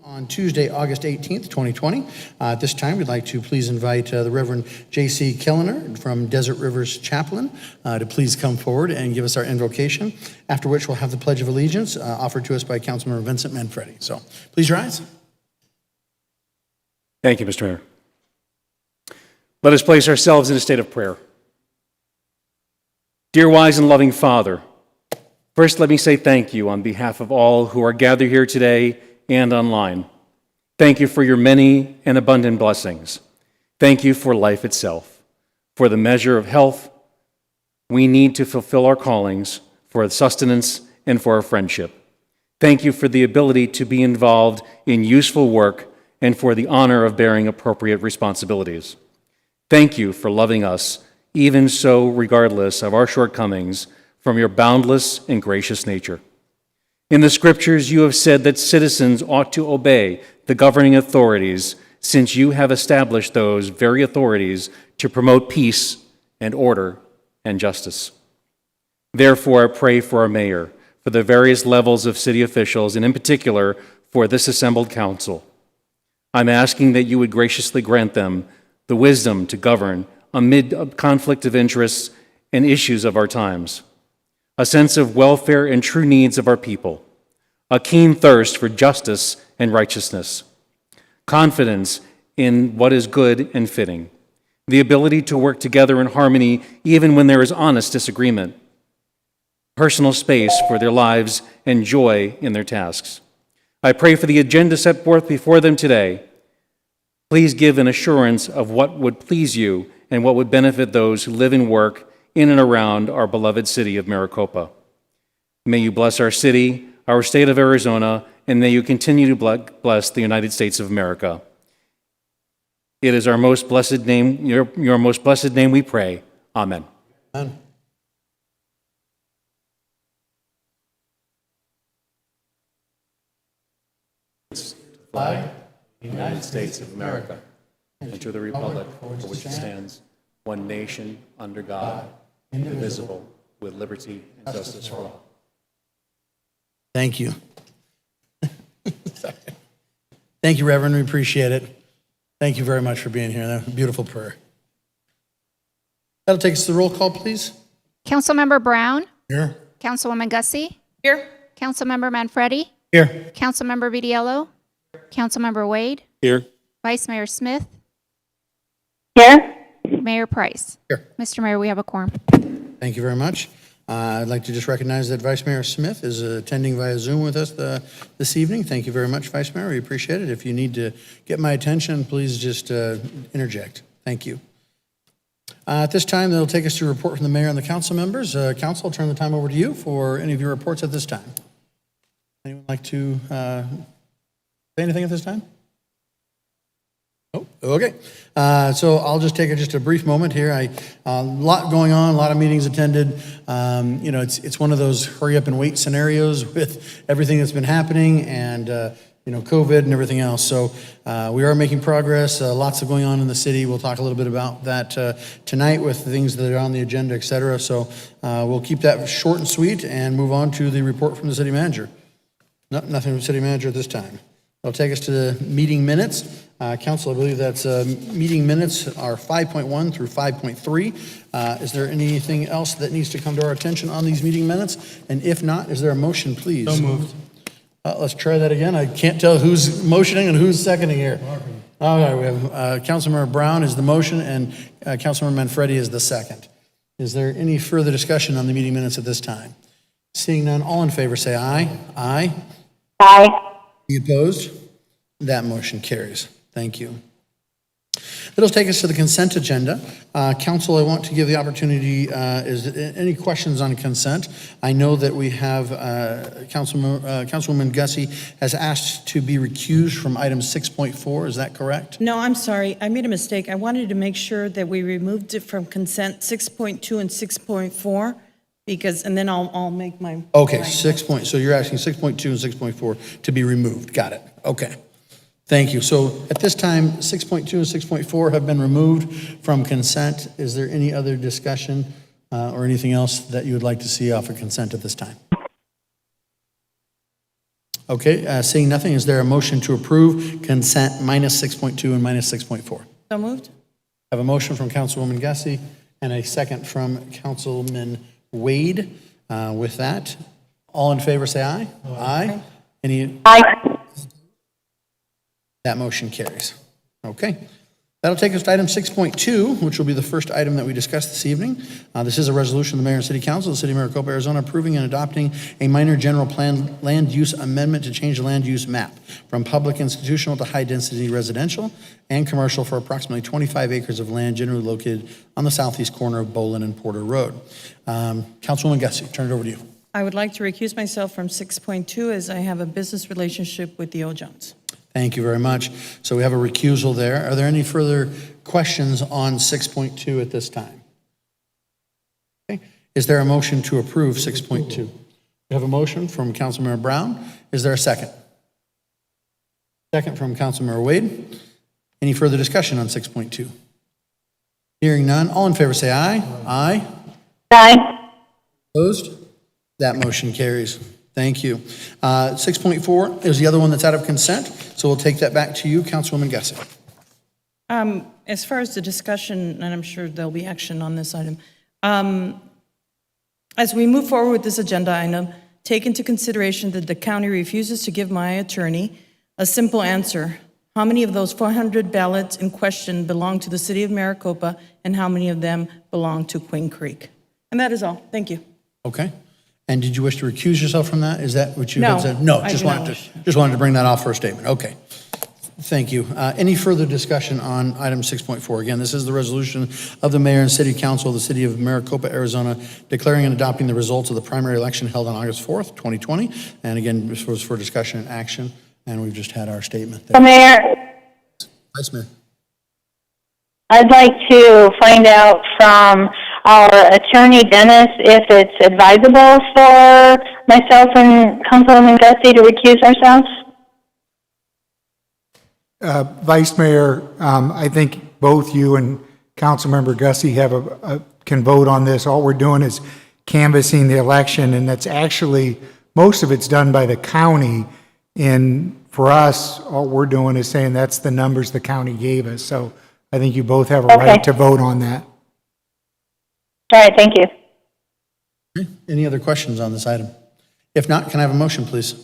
on Tuesday, August 18th, 2020. At this time, we'd like to please invite the Reverend J.C. Kellner from Desert Rivers Chaplain to please come forward and give us our invocation, after which we'll have the Pledge of Allegiance offered to us by Councilmember Vincent Manfredi. So please rise. Thank you, Mr. Mayor. Let us place ourselves in a state of prayer. Dear wise and loving Father, first let me say thank you on behalf of all who are gathered here today and online. Thank you for your many and abundant blessings. Thank you for life itself, for the measure of health we need to fulfill our callings, for sustenance, and for our friendship. Thank you for the ability to be involved in useful work and for the honor of bearing appropriate responsibilities. Thank you for loving us, even so regardless of our shortcomings, from your boundless and gracious nature. In the scriptures, you have said that citizens ought to obey the governing authorities, since you have established those very authorities to promote peace and order and justice. Therefore, I pray for our mayor, for the various levels of city officials, and in particular, for this assembled council. I'm asking that you would graciously grant them the wisdom to govern amid a conflict of interests and issues of our times, a sense of welfare and true needs of our people, a keen thirst for justice and righteousness, confidence in what is good and fitting, the ability to work together in harmony even when there is honest disagreement, personal space for their lives and joy in their tasks. I pray for the agenda set forth before them today. Please give an assurance of what would please you and what would benefit those who live and work in and around our beloved city of Maricopa. May you bless our city, our state of Arizona, and may you continue to bless the United States of America. It is our most blessed name, your most blessed name we pray. Amen. Amen. Flag, United States of America, and to the republic for which it stands, one nation, under God, indivisible, with liberty and justice for all. Thank you. Thank you, Reverend. We appreciate it. Thank you very much for being here. That was a beautiful prayer. That'll take us to the roll call, please. Councilmember Brown. Here. Councilwoman Gussie. Here. Councilmember Manfredi. Here. Councilmember Vitiello. Councilmember Wade. Here. Vice Mayor Smith. Here. Mayor Price. Here. Mr. Mayor, we have a quorum. Thank you very much. I'd like to just recognize that Vice Mayor Smith is attending via Zoom with us this evening. Thank you very much, Vice Mayor. We appreciate it. If you need to get my attention, please just interject. Thank you. At this time, that'll take us to a report from the mayor and the council members. Council, I'll turn the time over to you for any of your reports at this time. Anyone like to say anything at this time? Oh, okay. So I'll just take just a brief moment here. A lot going on, a lot of meetings attended. It's one of those hurry up and wait scenarios with everything that's been happening and COVID and everything else. So we are making progress. Lots of going on in the city. We'll talk a little bit about that tonight with the things that are on the agenda, et cetera. So we'll keep that short and sweet and move on to the report from the city manager. Nothing from the city manager at this time. That'll take us to the meeting minutes. Council, I believe that's meeting minutes are 5.1 through 5.3. Is there anything else that needs to come to our attention on these meeting minutes? And if not, is there a motion, please? So moved. Let's try that again. I can't tell who's motioning and who's seconding here. All right, we have Councilmember Brown is the motion and Councilmember Manfredi is the second. Is there any further discussion on the meeting minutes at this time? Seeing none, all in favor say aye. Aye. Aye. Any opposed? That motion carries. Thank you. That'll take us to the consent agenda. Council, I want to give the opportunity, is there any questions on consent? I know that we have Councilwoman Gussie has asked to be recused from item 6.4. Is that correct? No, I'm sorry. I made a mistake. I wanted to make sure that we removed it from consent 6.2 and 6.4 and then I'll make my. Okay, so you're asking 6.2 and 6.4 to be removed. Got it. Okay. Thank you. So at this time, 6.2 and 6.4 have been removed from consent. Is there any other discussion or anything else that you would like to see off of consent at this time? Okay, seeing nothing, is there a motion to approve consent minus 6.2 and minus 6.4? So moved? I have a motion from Councilwoman Gussie and a second from Councilman Wade. With that, all in favor say aye. Aye. Any? Aye. That motion carries. Okay. That'll take us to item 6.2, which will be the first item that we discuss this evening. This is a resolution of the Mayor and City Council of the City of Maricopa, Arizona, approving and adopting a minor general plan land use amendment to change the land use map from public institutional to high-density residential and commercial for approximately 25 acres of land generally located on the southeast corner of Bolin and Porter Road. Councilwoman Gussie, turn it over to you. I would like to recuse myself from 6.2 as I have a business relationship with the O-Jones. Thank you very much. So we have a recusal there. Are there any further questions on 6.2 at this time? Okay. Is there a motion to approve 6.2? We have a motion from Councilmember Brown. Is there a second? Second from Councilmember Wade. Any further discussion on 6.2? Hearing none. All in favor say aye. Aye. Aye. Opposed? That motion carries. Thank you. 6.4 is the other one that's out of consent, so we'll take that back to you, Councilwoman Gussie. As far as the discussion, and I'm sure there'll be action on this item, as we move forward with this agenda item, take into consideration that the county refuses to give my attorney a simple answer. How many of those 400 ballots in question belong to the City of Maricopa, and how many of them belong to Queen Creek? And that is all. Thank you. Okay. And did you wish to recuse yourself from that? Is that what you No, had said? No, I just do not wanted to bring that off for a statement. Okay. Thank you. Any further discussion on item 6.4? Again, this is the resolution of the Mayor and City Council of the City of Maricopa, Arizona, declaring and adopting the results of the primary election held on August 4th, 2020. And again, this was for discussion and action, and we've just had our statement there. Mayor, Vice Mayor. I'd like to find out from our attorney, Dennis, if it's advisable for myself and Councilwoman Gussie to recuse ourselves. Vice Mayor, I think both you and Councilmember Gussie have can vote on this. All we're doing is canvassing the election, and that's actually, most of it's done by the county. And for us, all we're doing is saying that's the numbers the county gave us. So I think you both have a right to vote on that. All right, thank you. Okay. Any other questions on this item? If not, can I have a motion, please?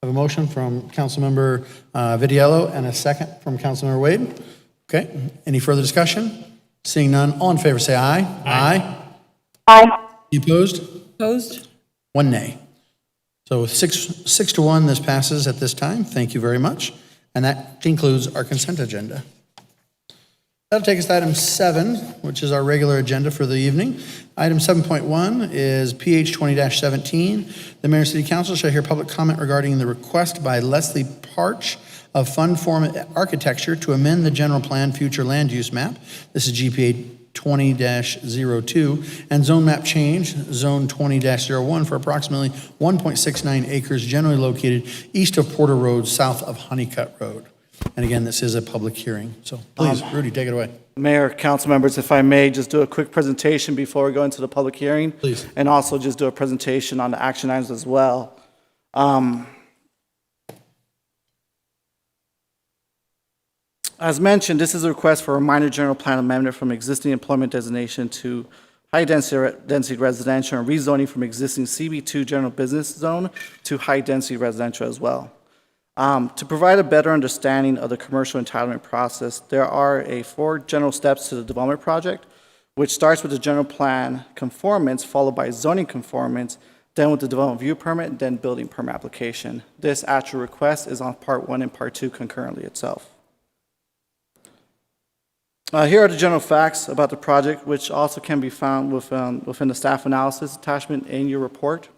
I have a motion from Councilmember Vitiello and a second from Councilmember Wade. Okay. Any further discussion? Seeing none, all in favor say aye. Aye. Aye. Any opposed? Opposed? One nay. So with 6 to 1, this passes at this time. Thank you very much. And that concludes our consent agenda. That'll take us to item 7, which is our regular agenda for the evening. Item 7.1 is PH 20-17. The Mayor and City Council shall hear public comment regarding the request by Leslie Parch of Fund Form Architecture to amend the general plan future land use map. This is GPA 20-02 and zone map change, zone 20-01 for approximately 1.69 acres generally located east of Porter Road, south of Honeycutt Road. And again, this is a public hearing. So please, Rudy, take it away. Mayor, council members, if I may, just do a quick presentation before we go into the public hearing. Please. And also just do a presentation on the action items as well. As mentioned, this is a request for a minor general plan amendment from existing employment designation to high-density residential and rezoning from existing CB2 general business zone to high-density residential as well. To provide a better understanding of the commercial entitlement process, there are 4 general steps to the development project, which starts with the general plan conformance, followed by zoning conformance, then with the development view permit, and then building permit application. This actual request is on part 1 and part 2 concurrently itself. Here are the general facts about the project, which also can be found within the staff analysis attachment in your report.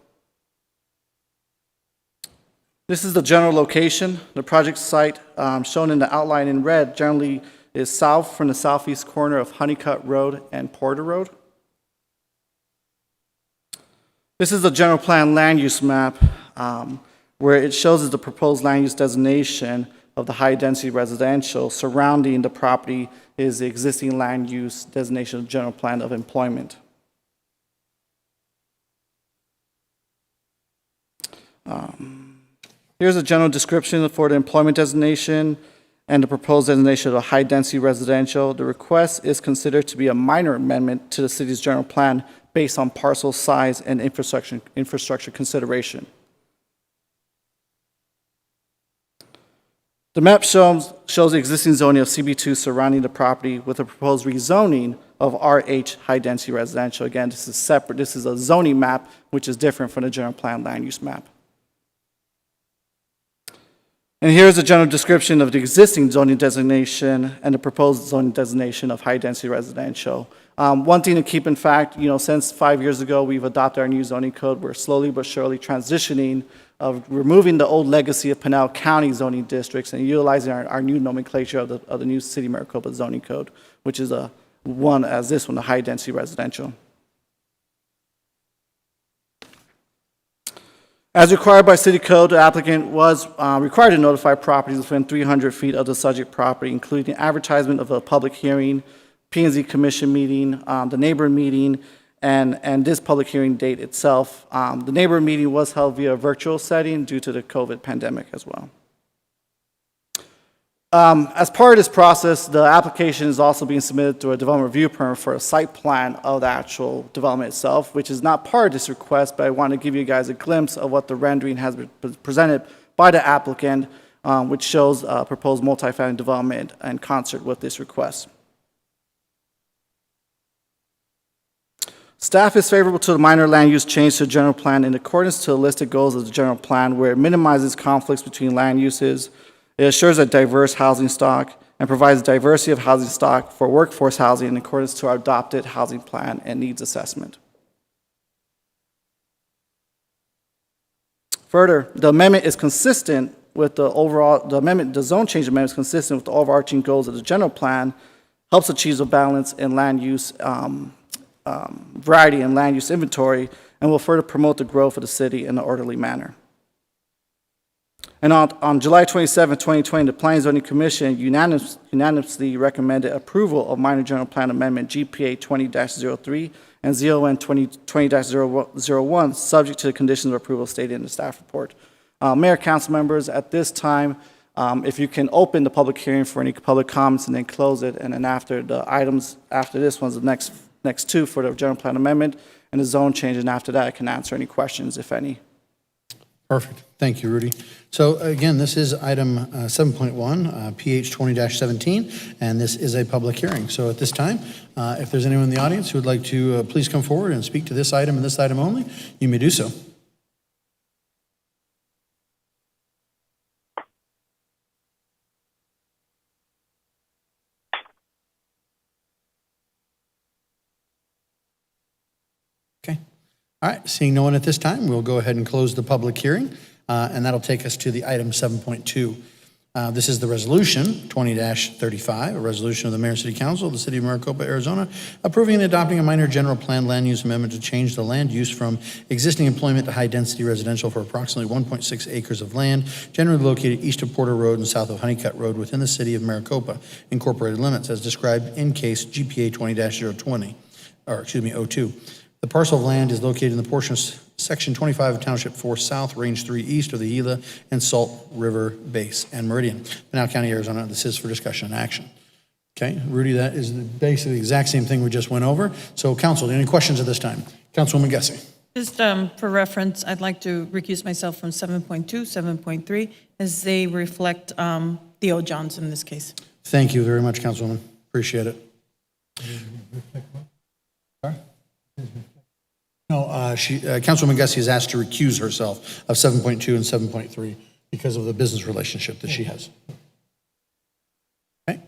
This is the general location. The project site shown in the outline in red generally is south from the southeast corner of Honeycutt Road and Porter Road. This is the general plan land use map where it shows the proposed land use designation of the high-density residential. Surrounding the property is the existing land use designation of general plan of employment. Here's a general description for the employment designation and the proposed designation of high-density residential. The request is considered to be a minor amendment to the city's general plan based on parcel size and infrastructure consideration. The map shows the existing zoning of CB2 surrounding the property with a proposed rezoning of RH high-density residential. Again, this is separate. This is a zoning map, which is different from the general plan land use map. And here's a general description of the existing zoning designation and the proposed zoning designation of high-density residential. One thing to keep in fact, since 5 years ago, we've adopted our new zoning code. We're slowly but surely transitioning of removing the old legacy of Pinal County zoning districts and utilizing our new nomenclature of the new City of Maricopa zoning code, which is the high-density residential. As required by city code, the applicant was required to notify properties within 300 feet of the subject property, including advertisement of a public hearing, P&Z commission meeting, the neighbor meeting, and this public hearing date itself. The neighbor meeting was held via a virtual setting due to the COVID pandemic as well. As part of this process, the application is also being submitted through a development review permit for a site plan of the actual development itself, which is not part of this request, but I want to give you guys a glimpse of what the rendering has been presented by the applicant, which shows proposed multifamily development in concert with this request. Staff is favorable to the minor land use change to the general plan in accordance to the listed goals of the general plan, where it minimizes conflicts between land uses. It assures a diverse housing stock and provides diversity of housing stock for workforce housing in accordance to our adopted housing plan and needs assessment. Further, the amendment is consistent with the zone change amendment is consistent with the overarching goals of the general plan, helps achieve a balance in land use variety and land use inventory, and will further promote the growth of the city in an orderly manner. And on July 27, 2020, the Planning and Zoning Commission unanimously recommended approval of minor general plan amendment GPA 20-03 and ZON 20-01, subject to the conditions of approval stated in the staff report. Mayor, council members, at this time, if you can open the public hearing for any public comments and then close it, and then after the items after this one's the next two for the general plan amendment and the zone change, and after that I can answer any questions, if any. Perfect. Thank you, Rudy. So again, this is item 7.1, PH 20-17, and this is a public hearing. So at this time, if there's anyone in the audience who would like to please come forward and speak to this item and this item only, you may do so. Okay. All right, seeing no one at this time, we'll go ahead and close the public hearing, and that'll take us to the item 7.2. This is the resolution 20-35, a resolution of the Mayor and City Council of the City of Maricopa, Arizona, approving and adopting a minor general plan land use amendment to change the land use from existing employment to high-density residential for approximately 1.6 acres of land, generally located east of Porter Road and south of Honeycutt Road within the City of Maricopa, incorporated limits, as described in case GPA 20-02. The parcel of land is located in the portion of Section 25 of Township 4 South, Range 3 East of the Gila and Salt River Base and Meridian, Pinal County, Arizona. This is for discussion and action. Okay, Rudy, that is basically the exact same thing we just went over. So, council, any questions at this time? Councilwoman Gussie. Just for reference, I'd like to recuse myself from 7.2, 7.3, as they reflect Theo Johns in this case. Thank you very much, Councilwoman. Appreciate it. Sorry? No, Councilwoman Gussie is asked to recuse herself of 7.2 and 7.3 because of the business relationship that she has. Okay.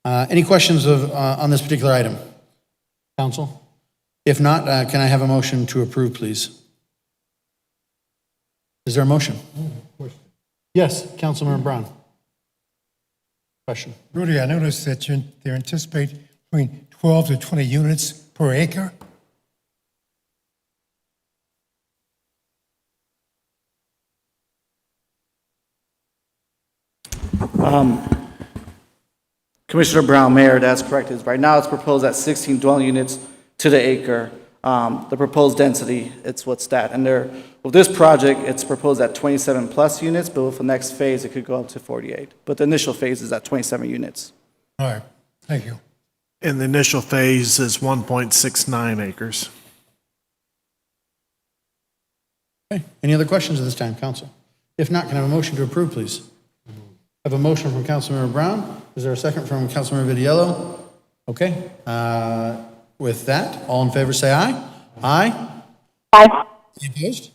Any questions on this particular item? Council? If not, can I have a motion to approve, please? Is there a motion? Yes, Councilmember Brown. Question. Rudy, I noticed that they anticipate between 12 to 20 units per acre. Commissioner Brown, Mayor, that's correct. Right now it's proposed at 16 dwelling units to the acre. The proposed density, it's what's that. And with this project, it's proposed at 27 plus units, but with the next phase, it could go up to 48. But the initial phase is at 27 units. All right, thank you. And the initial phase is 1.69 acres. Okay, any other questions at this time, council? If not, can I have a motion to approve, please? I have a motion from Councilmember Brown. Is there a second from Councilmember Vitiello? Okay, with that, all in favor say aye. Aye. Aye. Any opposed?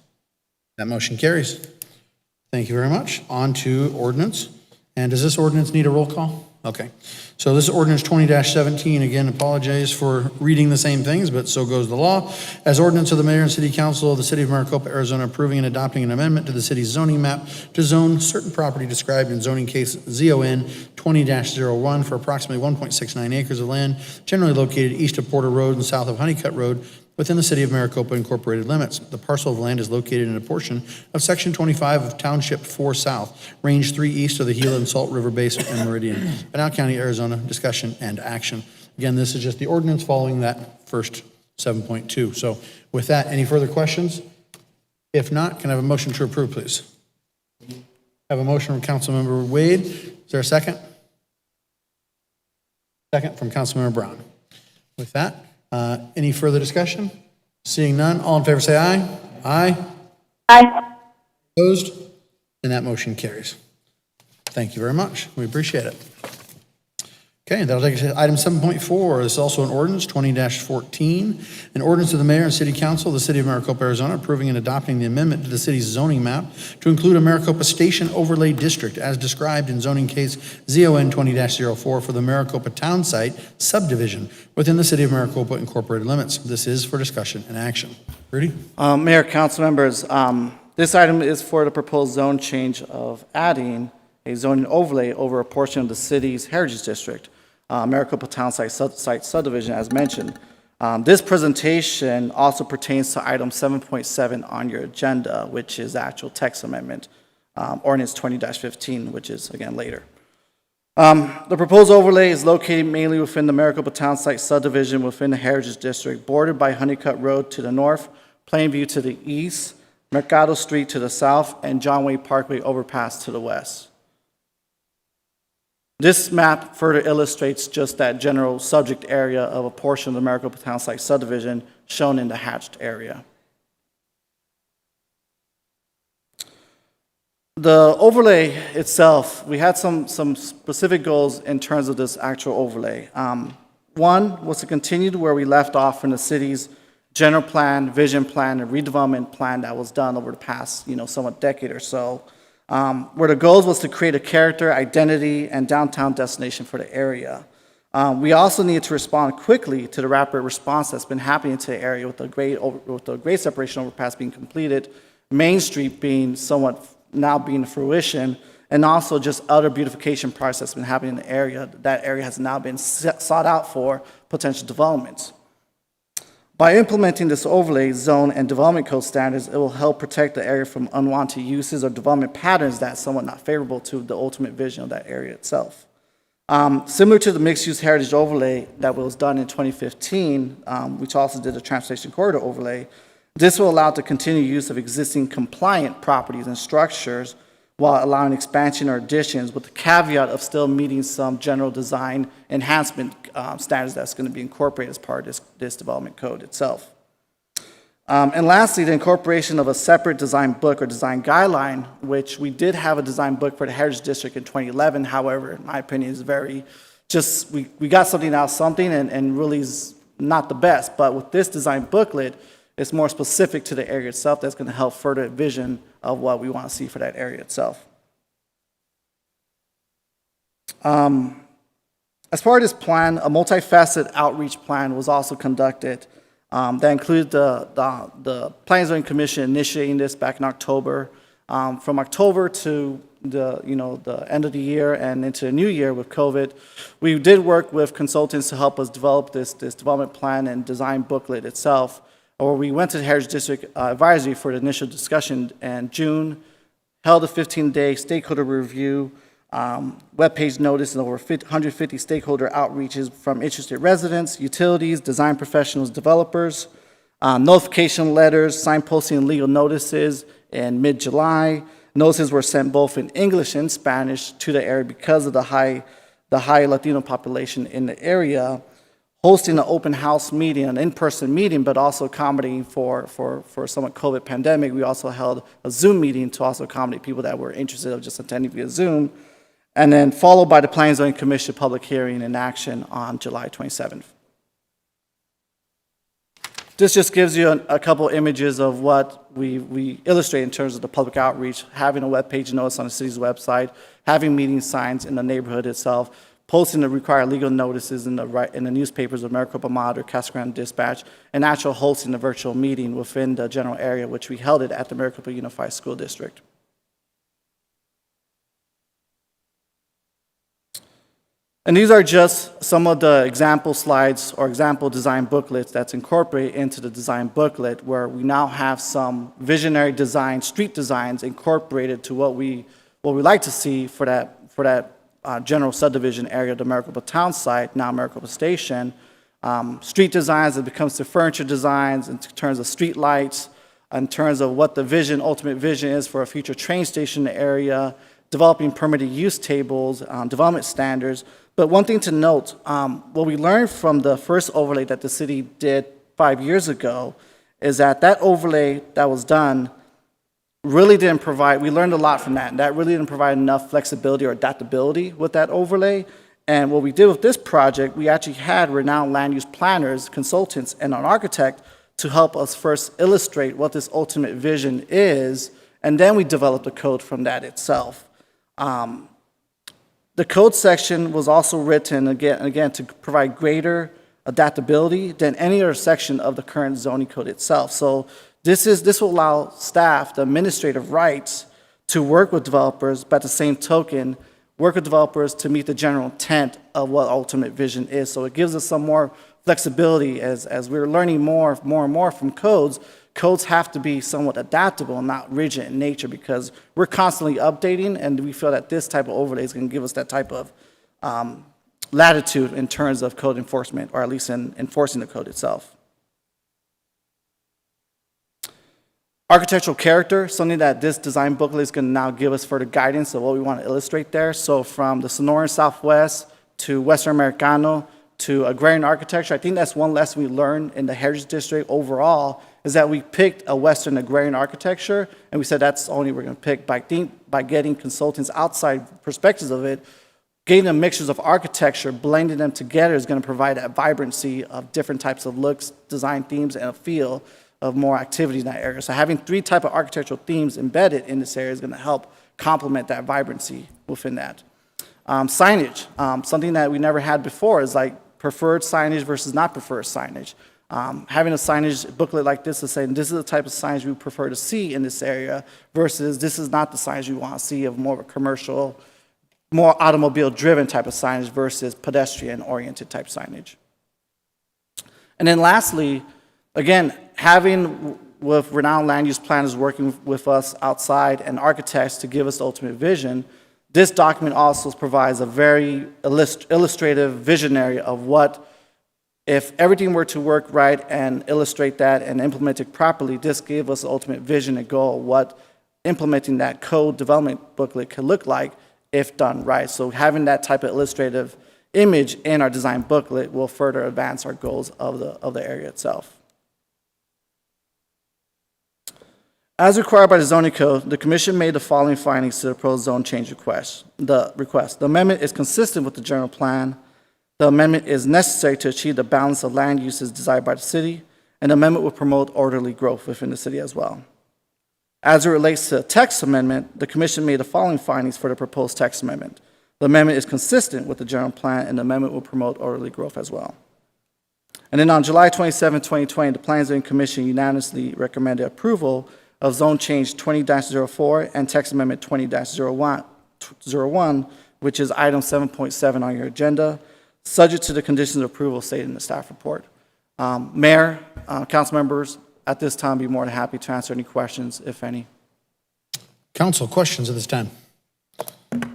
That motion carries. Thank you very much. On to ordinance. And does this ordinance need a roll call? Okay. So this is ordinance 20-17. Again, apologize for reading the same things, but so goes the law. As ordinance of the mayor and city council of the city of Maricopa, Arizona, approving and adopting an amendment to the city's zoning map to zone certain property described in zoning case ZON 20-01 for approximately 1.69 acres of land, generally located east of Porter Road and south of Honeycutt Road, within the city of Maricopa incorporated limits. The parcel of land is located in a portion of section 25 of Township 4 South, range 3 east of the Gila and Salt River Basin and Meridian, Pinal County, Arizona. Discussion and action. Again, this is just the ordinance following that first 7.2. So with that, any further questions? If not, can I have a motion to approve, please? I have a motion from Councilmember Wade. Is there a second? Second from Councilmember Brown. With that, any further discussion? Seeing none, all in favor say aye. Aye. Aye. Opposed? And that motion carries. Thank you very much. We appreciate it. Okay, that'll take us to item 7.4. This is also an ordinance, 20-14. An ordinance of the mayor and city council of the city of Maricopa, Arizona, approving and adopting the amendment to the city's zoning map to include a Maricopa Station Overlay District as described in zoning case ZON 20-04 for the Maricopa Town Site subdivision within the city of Maricopa incorporated limits. This is for discussion and action. Rudy? Mayor, council members, this item is for the proposed zone change of adding a zoning overlay over a portion of the city's heritage district, Maricopa Town Site subdivision, as mentioned. This presentation also pertains to item 7.7 on your agenda, which is the actual text amendment, ordinance 20-15, which is, again, later. The proposed overlay is located mainly within the Maricopa Town Site subdivision within the heritage district, bordered by Honeycutt Road to the north, Plainview to the east, Mercado Street to the south, and John Way Parkway overpass to the west. This map further illustrates just that general subject area of a portion of the Maricopa Town Site subdivision shown in the hatched area. The overlay itself, we had some specific goals in terms of this actual overlay. One was to continue to where we left off from the city's general plan, vision plan, and redevelopment plan that was done over the past, somewhat decade or so. Where the goals was to create a character, identity, and downtown destination for the area. We also needed to respond quickly to the rapid response that's been happening to the area with the grade separation overpass being completed, Main Street being somewhat now being fruition, and also just other beautification projects that's been happening in the area. That area has now been sought out for potential developments. By implementing this overlay zone and development code standards, it will help protect the area from unwanted uses or development patterns that's somewhat not favorable to the ultimate vision of that area itself. Similar to the mixed-use heritage overlay that was done in 2015, which also did a transportation corridor overlay, this will allow the continued use of existing compliant properties and structures while allowing expansion or additions with the caveat of still meeting some general design enhancement standards that's going to be incorporated as part of this development code itself. And lastly, the incorporation of a separate design book or design guideline, which we did have a design book for the Heritage District in 2011. However, in my opinion, is very just, we got something out of something and really is not the best. But with this design booklet, it's more specific to the area itself that's going to help further vision of what we want to see for that area itself. As part of this plan, a multifaceted outreach plan was also conducted that included the Planning and Zoning Commission initiating this back in October. From October to the end of the year and into the new year with COVID, we did work with consultants to help us develop this development plan and design booklet itself. Or we went to the Heritage District Advisory for the initial discussion in June, held a 15-day stakeholder review, webpage notice, and over 150 stakeholder outreaches from interested residents, utilities, design professionals, developers. Notification letters, signposting, and legal notices in mid-July. Notices were sent both in English and Spanish to the area because of the high Latino population in the area. Hosting an open house meeting, an in-person meeting, but also accommodating for somewhat COVID pandemic. We also held a Zoom meeting to also accommodate people that were interested of just attending via Zoom. And then followed by the Planning and Zoning Commission public hearing and action on July 27th. This just gives you a couple images of what we illustrate in terms of the public outreach, having a webpage notice on the city's website, having meeting signs in the neighborhood itself, posting the required legal notices in the newspapers of Maricopa Monitor, Casa Grande Dispatch, and actual hosting the virtual meeting within the general area, which we held it at the Maricopa Unified School District. And these are just some of the example slides or example design booklets that's incorporated into the design booklet, where we now have some visionary design, street designs incorporated to what we like to see for that general subdivision area of the Maricopa Town site, now Maricopa Station. Street designs that becomes to furniture designs in terms of street lights, in terms of what the vision, ultimate vision is for a future train station in the area, developing permitted use tables, development standards. But one thing to note, what we learned from the first overlay that the city did 5 years ago is that overlay that was done really didn't provide, we learned a lot from that, and that really didn't provide enough flexibility or adaptability with that overlay. And what we did with this project, we actually had renowned land use planners, consultants, and an architect to help us first illustrate what this ultimate vision is, and then we developed the code from that itself. The code section was also written, again, to provide greater adaptability than any other section of the current zoning code itself. So this will allow staff the administrative rights to work with developers, but at the same token, work with developers to meet the general intent of what ultimate vision is. So it gives us some more flexibility as we're learning more and more from codes. Codes have to be somewhat adaptable and not rigid in nature, because we're constantly updating, and we feel that this type of overlay is going to give us that type of latitude in terms of code enforcement, or at least in enforcing the code itself. Architectural character, something that this design booklet is going to now give us further guidance of what we want to illustrate there. So from the Sonoran Southwest to Western Americano to agrarian architecture, I think that's one lesson we learned in the Heritage District overall, is that we picked a Western agrarian architecture, and we said that's the only we're going to pick. By getting consultants outside perspectives of it, getting the mixtures of architecture, blending them together is going to provide that vibrancy of different types of looks, design themes, and a feel of more activity in that area. So having 3 types of architectural themes embedded in this area is going to help complement that vibrancy within that. Signage, something that we never had before is like preferred signage versus not preferred signage. Having a signage booklet like this is saying this is the type of signage we prefer to see in this area versus this is not the signage we want to see of more of a commercial, more automobile-driven type of signage versus pedestrian-oriented type signage. And then lastly, again, having with renowned land use planners working with us outside and architects to give us the ultimate vision, this document also provides a very illustrative visionary of what, if everything were to work right and illustrate that and implement it properly, this gave us the ultimate vision and goal of what implementing that code development booklet could look like if done right. So having that type of illustrative image in our design booklet will further advance our goals of the area itself. As required by the zoning code, the commission made the following findings to the proposed zone change request. The amendment is consistent with the general plan. The amendment is necessary to achieve the balance of land uses desired by the city, and the amendment will promote orderly growth within the city as well. As it relates to the text amendment, the commission made the following findings for the proposed text amendment. The amendment is consistent with the general plan, and the amendment will promote orderly growth as well. And then on July 27, 2020, the Planning and Zoning Commission unanimously recommended approval of zone change 20-04 and text amendment 20-01, which is item 7.7 on your agenda, subject to the conditions of approval stated in the staff report. Mayor, council members, at this time, be more than happy to answer any questions, if any. Council, questions at this time? I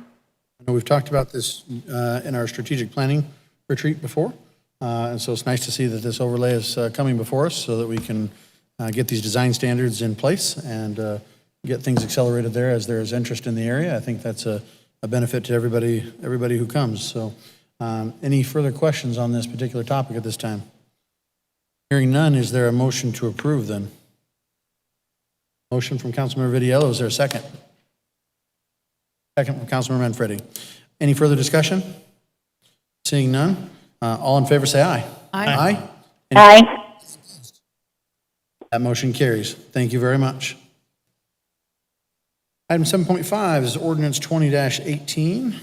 know we've talked about this in our strategic planning retreat before. And so it's nice to see that this overlay is coming before us so that we can get these design standards in place and get things accelerated there as there is interest in the area. I think that's a benefit to everybody who comes. So any further questions on this particular topic at this time? Hearing none, is there a motion to approve then? Motion from Councilmember Vitiello, is there a second? Second from Councilmember Manfredi. Any further discussion? Seeing none, all in favor say aye. Aye. Aye. That motion carries. Thank you very much. Item 7.5 is ordinance 20-18.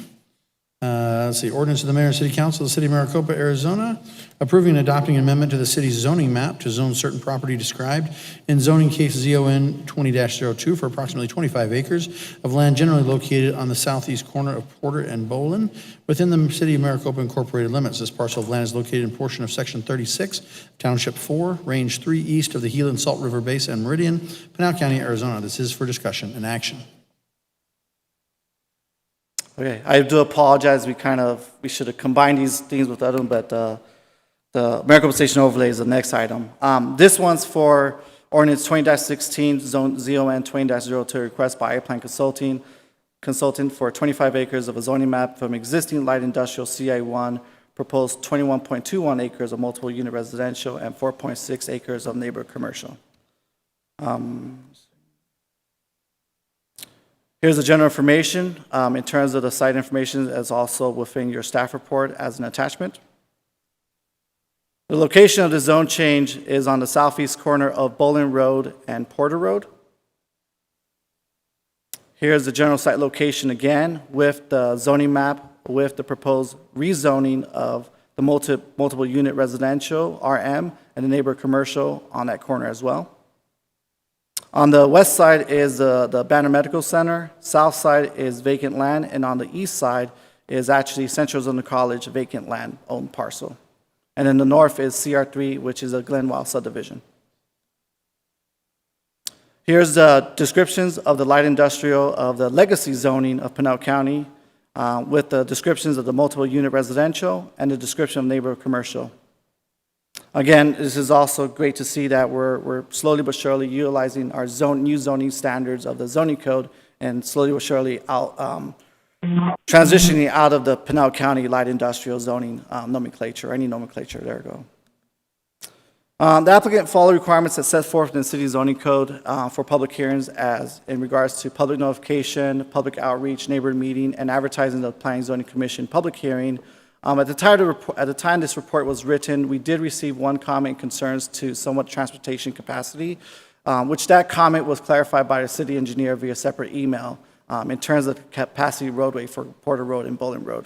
Let's see, ordinance of the mayor and city council of the city of Maricopa, Arizona, approving and adopting an amendment to the city's zoning map to zone certain property described in zoning case ZON 20-02 for approximately 25 acres of land generally located on the southeast corner of Porter and Bolin within the city of Maricopa incorporated limits. This parcel of land is located in portion of section 36, township 4, range 3 east of the Gila Salt River Basin and Meridian, Pinal County, Arizona. This is for discussion and action. Okay, I do apologize. We should have combined these things with other, but the Maricopa Station overlay is the next item. This one's for ordinance 20-16, zone ZON 20-02, request by iPlan Consulting for 25 acres of a zoning map from existing light industrial CI1, proposed 21.21 acres of multiple unit residential and 4.6 acres of neighborhood commercial. Here's the general information. In terms of the site information, is also within your staff report as an attachment. The location of the zone change is on the southeast corner of Bolin Road and Porter Road. Here's the general site location again with the zoning map with the proposed rezoning of the multiple unit residential, RM, and the neighborhood commercial on that corner as well. On the west side is the Banner Medical Center, south side is vacant land, and on the east side is actually Central Zone College vacant land owned parcel. And then the north is CR3, which is a Glenwell subdivision. Here's the descriptions of the light industrial of the legacy zoning of Pinal County with the descriptions of the multiple unit residential and the description of neighborhood commercial. Again, this is also great to see that we're slowly but surely utilizing our new zoning standards of the zoning code and slowly but surely transitioning out of the Pinal County light industrial zoning nomenclature, any nomenclature, there we go. The applicant follow requirements that set forth in the city zoning code for public hearings as in regards to public notification, public outreach, neighborhood meeting, and advertising the Planning and Zoning Commission public hearing. At the time this report was written, we did receive one comment concerns to somewhat transportation capacity, which that comment was clarified by the city engineer via separate email in terms of capacity roadway for Porter Road and Bolin Road.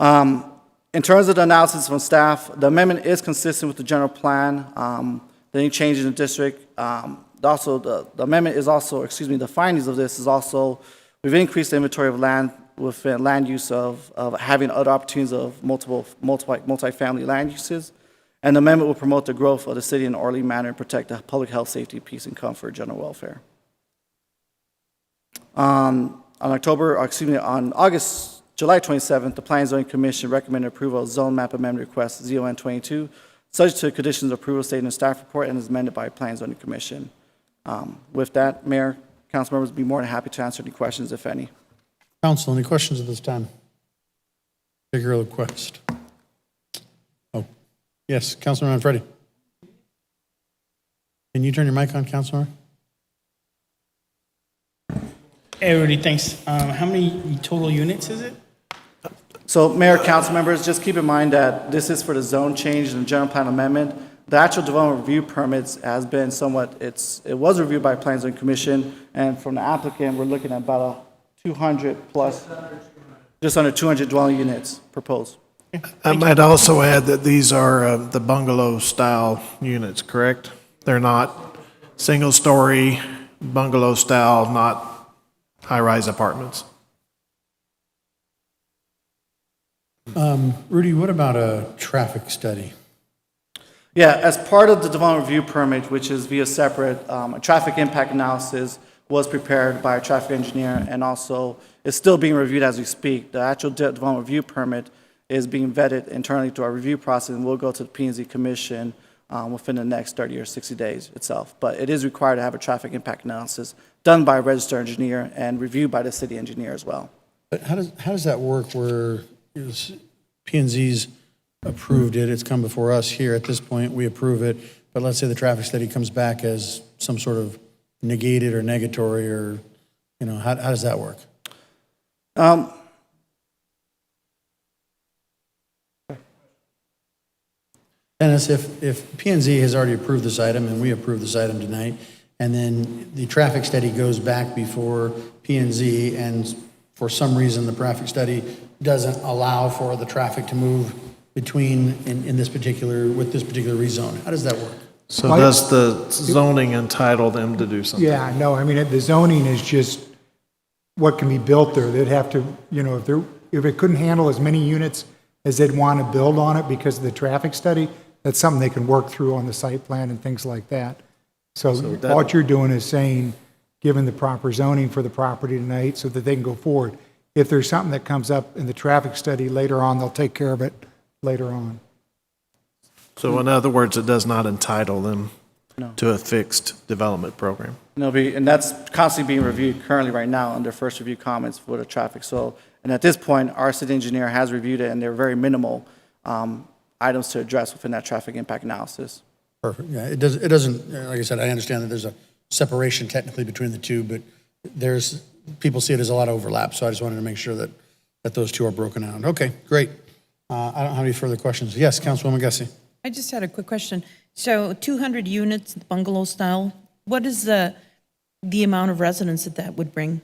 In terms of the analysis from staff, the amendment is consistent with the general plan. Any change in the district, also the amendment is also, the findings of this is also, we've increased the inventory of land with land use of having other opportunities of multi-family land uses. And the amendment will promote the growth of the city in an orderly manner and protect the public health, safety, peace, and comfort, general welfare. On July 27th, the Planning and Zoning Commission recommended approval of zone map amendment request ZON 22, subject to conditions of approval stated in the staff report and is amended by the Planning and Zoning Commission. With that, Mayor, council members would be more than happy to answer any questions, if any. Council, any questions at this time? Bigger request. Oh, yes, Councilman Manfredi. Can you turn your mic on, Councilman? Hey, everybody, thanks. How many total units is it? So, Mayor, council members, just keep in mind that this is for the zone change and the general plan amendment. The actual development review permits has been somewhat, it was reviewed by Planning and Zoning Commission, and from the applicant, we're looking at about 200 plus, just under 200 dwelling units proposed. I might also add that these are the bungalow-style units, correct? They're not single-story bungalow-style, not high-rise apartments. Rudy, what about a traffic study? Yeah, as part of the development review permit, which is via separate, a traffic impact analysis was prepared by a traffic engineer and also is still being reviewed as we speak. The actual development review permit is being vetted internally through our review process, and will go to the P&Z Commission within the next 30 or 60 days itself. But it is required to have a traffic impact analysis done by a registered engineer and reviewed by the city engineer as well. But how does that work where P&Z's approved it, it's come before us here at this point, we approve it, but let's say the traffic study comes back as some sort of negated or negatory, or, how does that work? Dennis, if P&Z has already approved this item and we approve this item tonight, and then the traffic study goes back before P&Z, and for some reason the traffic study doesn't allow for the traffic to move between with this particular rezone, how does that work? So does the zoning entitle them to do something? Yeah, no, I mean, the zoning is just what can be built there. They'd have to, if it couldn't handle as many units as they'd want to build on it because of the traffic study, that's something they can work through on the site plan and things like that. So what you're doing is saying, given the proper zoning for the property tonight so that they can go forward. If there's something that comes up in the traffic study later on, they'll take care of it later on. So in other words, it does not entitle them to a fixed development program? No, and that's constantly being reviewed currently right now under first review comments for the traffic. So, and at this point, our city engineer has reviewed it, and they're very minimal items to address within that traffic impact analysis. Perfect, yeah, it doesn't, like I said, I understand that there's a separation technically between the two, but people see it as a lot of overlap, so I just wanted to make sure that those two are broken out. Okay, great. I don't have any further questions. Yes, Councilwoman Gussie. I just had a quick question. So 200 units, bungalow style, what is the amount of residents that would bring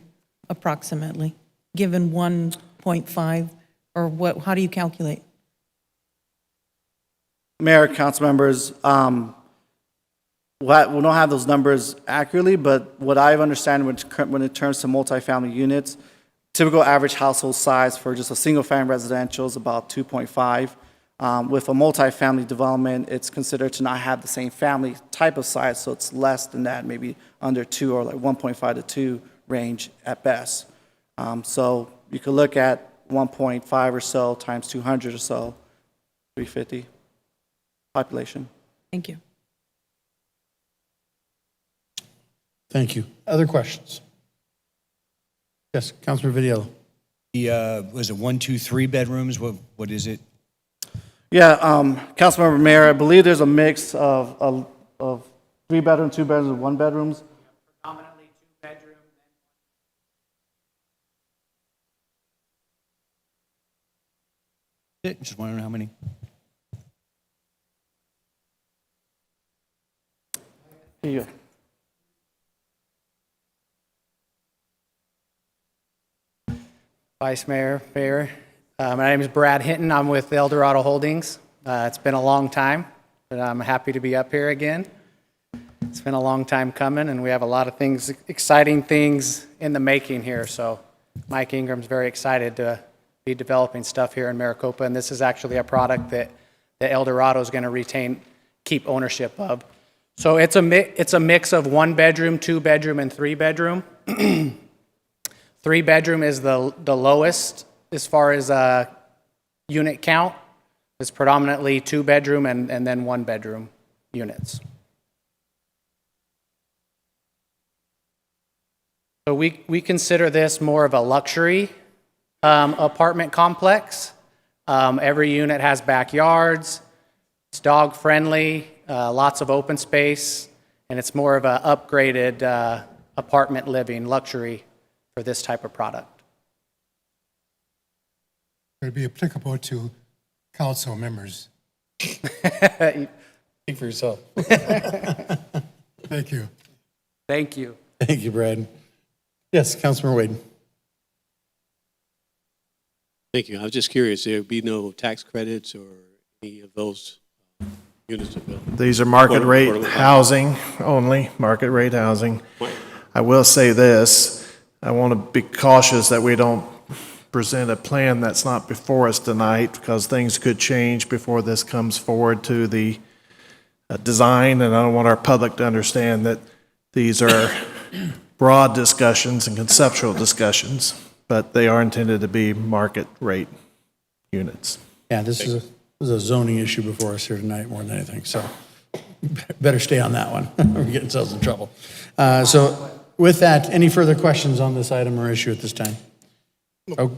approximately, given 1.5, or what? How do you calculate? Mayor, council members, we don't have those numbers accurately, but what I understand when it turns to multifamily units, typical average household size for just a single-family residential is about 2.5. With a multifamily development, it's considered to not have the same family type of size, so it's less than that, maybe under 2 or like 1.5 to 2 range at best. So you could look at 1.5 or so times 200 or so, 350 population. Thank you. Thank you. Other questions? Yes, Councilman Vidiello. Was it 1, 2, 3 bedrooms? What is it? Yeah, Councilmember Mayor, I believe there's a mix of 3 bedroom, 2 bedrooms, and 1 bedrooms. Predominantly 2 bedroom. Just wondering how many. Here you go. Vice Mayor, my name is Brad Hinton. I'm with Eldorado Holdings. It's been a long time, but I'm happy to be up here again. It's been a long time coming, and we have a lot of things, exciting things in the making here. So Mike Ingram's very excited to be developing stuff here in Maricopa, and this is actually a product that Eldorado is going to keep ownership of. So it's a mix of 1 bedroom, 2 bedroom, and 3 bedroom. 3 bedroom is the lowest as far as unit count. It's predominantly 2 bedroom and then 1 bedroom units. So we consider this more of a luxury apartment complex. Every unit has backyards. It's dog friendly, lots of open space, and it's more of an upgraded apartment living luxury for this type of product. It'd be applicable to council members. Speak for yourself. Thank you. Thank you. Thank you, Brad. Yes, Councilman Wade. Thank you. I was just curious, there would be no tax credits or any of those units are built? These are market rate housing only, market rate housing. I will say this, I want to be cautious that we don't present a plan that's not before us tonight, because things could change before this comes forward to the design, and I don't want our public to understand that these are broad discussions and conceptual discussions, but they are intended to be market rate units. Yeah, this is a zoning issue before us here tonight more than anything, so better stay on that one. We're getting ourselves in trouble. So with that, any further questions on this item or issue at this time? Oh,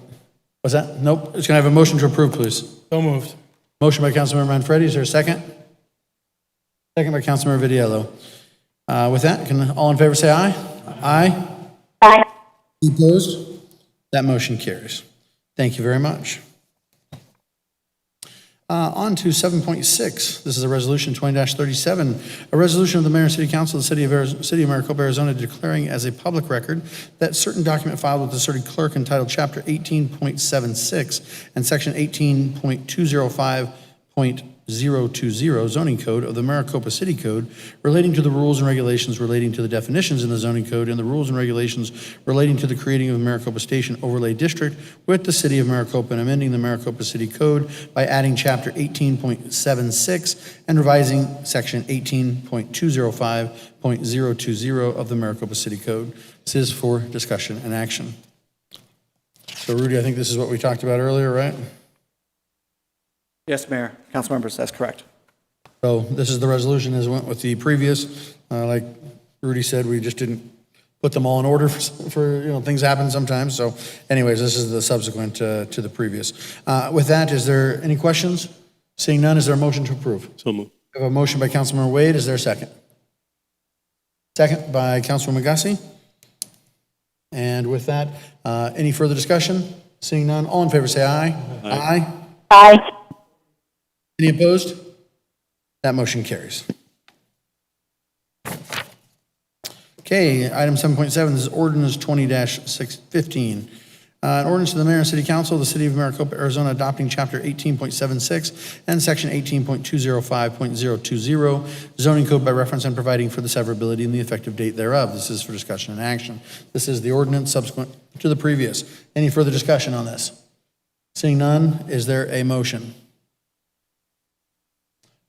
what's that? Nope. It's going to have a motion to approve, please. So moved. Motion by Councilmember Manfredi. Is there a second? Second by Councilmember Vitiello. With that, can all in favor say aye? Aye. Aye. Opposed? That motion carries. Thank you very much. On to 7.6. This is a resolution 20-37, a resolution of the Mayor and City Council of the City of Maricopa, Arizona, declaring as a public record that certain document filed with the city clerk entitled Chapter 18.76 and Section 18.205.020 zoning code of the Maricopa City Code relating to the rules and regulations relating to the definitions in the zoning code and the rules and regulations relating to the creating of Maricopa Station Overlay District with the City of Maricopa and amending the Maricopa City Code by adding Chapter 18.76 and revising Section 18.205.020 of the Maricopa City Code. This is for discussion and action. So Rudy, I think this is what we talked about earlier, right? Yes, Mayor, council members, that's correct. So this is the resolution as went with the previous. Like Rudy said, we just didn't put them all in order for things happen sometimes. So anyways, this is the subsequent to the previous. With that, is there any questions? Seeing none, is there a motion to approve? So moved. We have a motion by Councilmember Wade. Is there a second? Second by Councilman Agassi. And with that, any further discussion? Seeing none, all in favor say aye. Aye. Aye. Any opposed? That motion carries. Okay, item 7.7, this is ordinance 20-615. An ordinance of the Mayor and City Council of the City of Maricopa, Arizona, adopting Chapter 18.76 and Section 18.205.020 zoning code by reference and providing for the severability and the effective date thereof. This is for discussion and action. This is the ordinance subsequent to the previous. Any further discussion on this? Seeing none, is there a motion?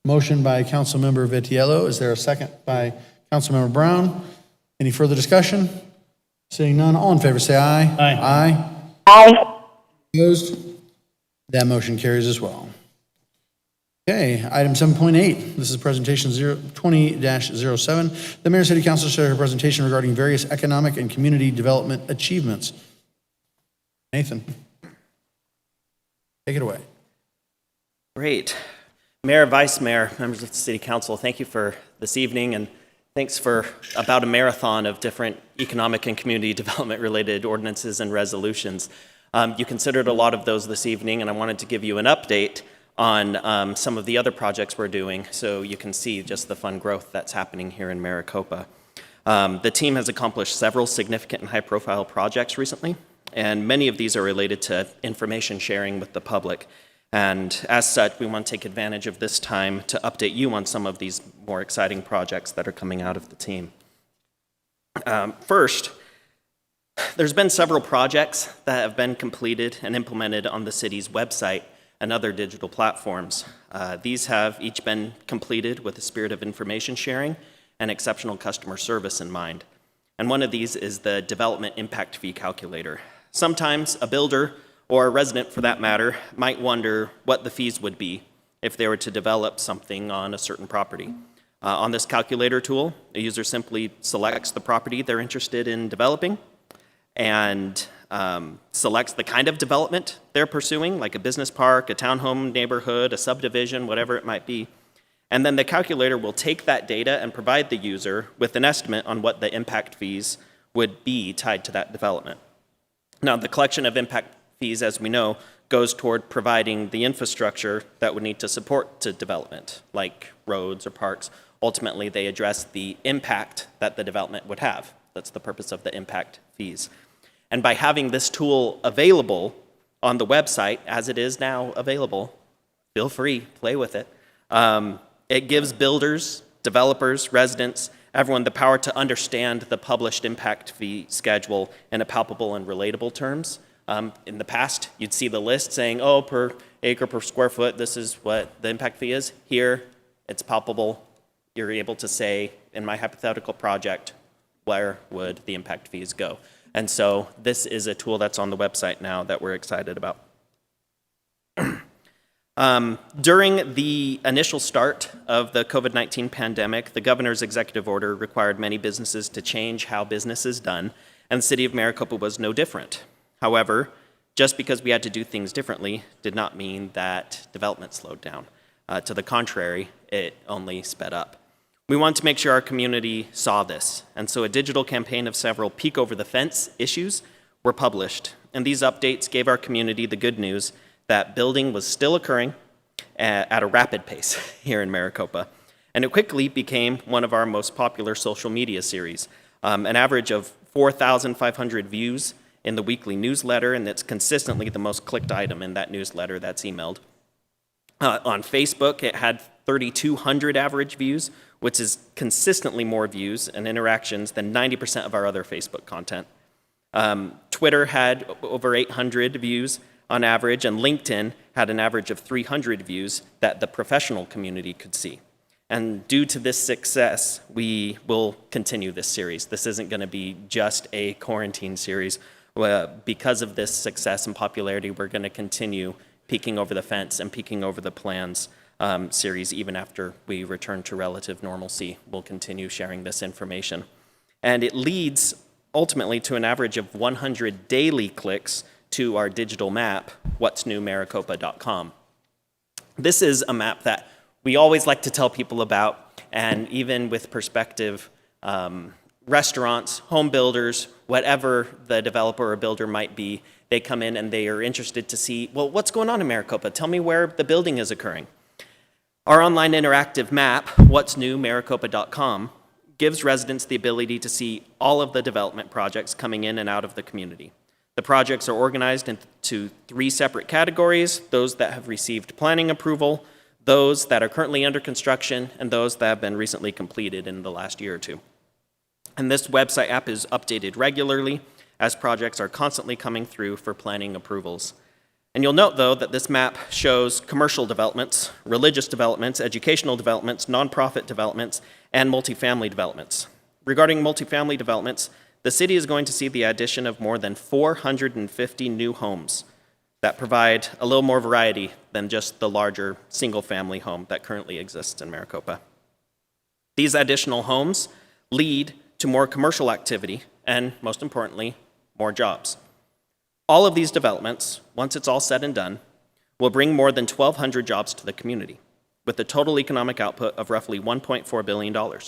Motion by Councilmember Vitiello. Is there a second by Councilmember Brown? Any further discussion? Seeing none, all in favor say aye. Aye. Aye. Aye. Opposed? That motion carries as well. Okay, item 7.8. This is presentation 20-07. The Mayor and City Council share a presentation regarding various economic and community development achievements. Nathan, take it away. Great. Mayor, Vice Mayor, members of the City Council, thank you for this evening, and thanks for about a marathon of different economic and community development related ordinances and resolutions. You considered a lot of those this evening, and I wanted to give you an update on some of the other projects we're doing so you can see just the fun growth that's happening here in Maricopa. The team has accomplished several significant and high-profile projects recently, and many of these are related to information sharing with the public. And as such, we want to take advantage of this time to update you on some of these more exciting projects that are coming out of the team. First, there's been several projects that have been completed and implemented on the city's website and other digital platforms. These have each been completed with a spirit of information sharing and exceptional customer service in mind. And one of these is the Development Impact Fee Calculator. Sometimes a builder, or a resident for that matter, might wonder what the fees would be if they were to develop something on a certain property. On this calculator tool, a user simply selects the property they're interested in developing and selects the kind of development they're pursuing, like a business park, a townhome neighborhood, a subdivision, whatever it might be. And then the calculator will take that data and provide the user with an estimate on what the impact fees would be tied to that development. Now, the collection of impact fees, as we know, goes toward providing the infrastructure that would need to support to development, like roads or parks. Ultimately, they address the impact that the development would have. That's the purpose of the impact fees. And by having this tool available on the website, as it is now available, feel free, play with it. It gives builders, developers, residents, everyone the power to understand the published impact fee schedule in a palpable and relatable terms. In the past, you'd see the list saying, oh, per acre, per square foot, this is what the impact fee is. Here, it's palpable. You're able to say, in my hypothetical project, where would the impact fees go? And so this is a tool that's on the website now that we're excited about. During the initial start of the COVID-19 pandemic, the governor's executive order required many businesses to change how business is done, and the city of Maricopa was no different. However, just because we had to do things differently did not mean that development slowed down. To the contrary, it only sped up. We wanted to make sure our community saw this, and so a digital campaign of several peek over the fence issues were published, and these updates gave our community the good news that building was still occurring at a rapid pace here in Maricopa. And it quickly became one of our most popular social media series, an average of 4,500 views in the weekly newsletter, and it's consistently the most clicked item in that newsletter that's emailed. On Facebook, it had 3,200 average views, which is consistently more views and interactions than 90% of our other Facebook content. Twitter had over 800 views on average, and LinkedIn had an average of 300 views that the professional community could see. And due to this success, we will continue this series. This isn't going to be just a quarantine series. Because of this success and popularity, we're going to continue peeking over the fence and peeking over the plans series even after we return to relative normalcy. We'll continue sharing this information. And it leads ultimately to an average of 100 daily clicks to our digital map, whatsnewmaricopa.com. This is a map that we always like to tell people about, and even with prospective restaurants, home builders, whatever the developer or builder might be, they come in and they are interested to see, well, what's going on in Maricopa? Tell me where the building is occurring. Our online interactive map, whatsnewmaricopa.com, gives residents the ability to see all of the development projects coming in and out of the community. The projects are organized into 3 separate categories: those that have received planning approval, those that are currently under construction, and those that have been recently completed in the last year or two. And this website app is updated regularly as projects are constantly coming through for planning approvals. And you'll note, though, that this map shows commercial developments, religious developments, educational developments, nonprofit developments, and multifamily developments. Regarding multifamily developments, the city is going to see the addition of more than 450 new homes that provide a little more variety than just the larger single-family home that currently exists in Maricopa. These additional homes lead to more commercial activity and, most importantly, more jobs. All of these developments, once it's all said and done, will bring more than 1,200 jobs to the community, with a total economic output of roughly $1.4 billion.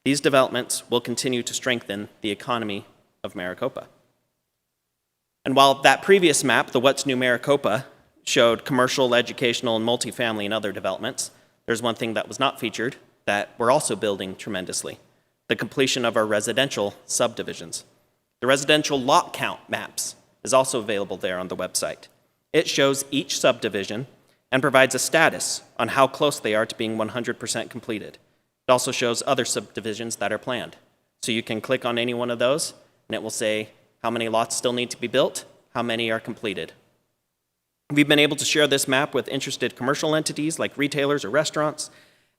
These developments will continue to strengthen the economy of Maricopa. And while that previous map, the What's New Maricopa, showed commercial, educational, and multifamily and other developments, there's one thing that was not featured that we're also building tremendously: the completion of our residential subdivisions. The residential lot count maps is also available there on the website. It shows each subdivision and provides a status on how close they are to being 100% completed. It also shows other subdivisions that are planned. So you can click on any one of those, and it will say how many lots still need to be built, how many are completed. We've been able to share this map with interested commercial entities like retailers or restaurants,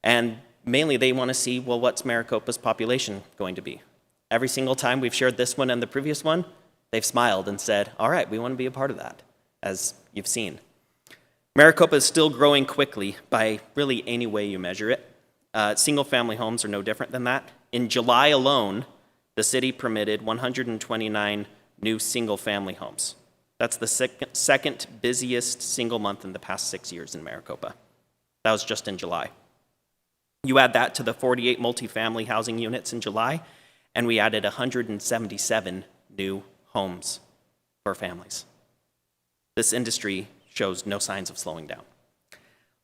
and mainly they want to see, well, what's Maricopa's population going to be? Every single time we've shared this one and the previous one, they've smiled and said, all right, we want to be a part of that, as you've seen. Maricopa is still growing quickly by really any way you measure it. Single-family homes are no different than that. In July alone, the city permitted 129 new single-family homes. That's the second busiest single month in the past 6 years in Maricopa. That was just in July. You add that to the 48 multifamily housing units in July, and we added 177 new homes for families. This industry shows no signs of slowing down.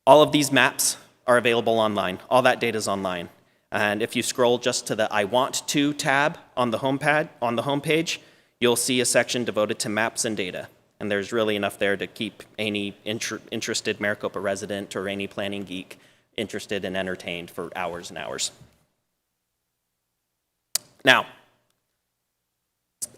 All of these maps are available online. All that data is online. And if you scroll just to the I Want To tab on the homepage, you'll see a section devoted to maps and data. And there's really enough there to keep any interested Maricopa resident or any planning geek interested and entertained for hours and hours. Now,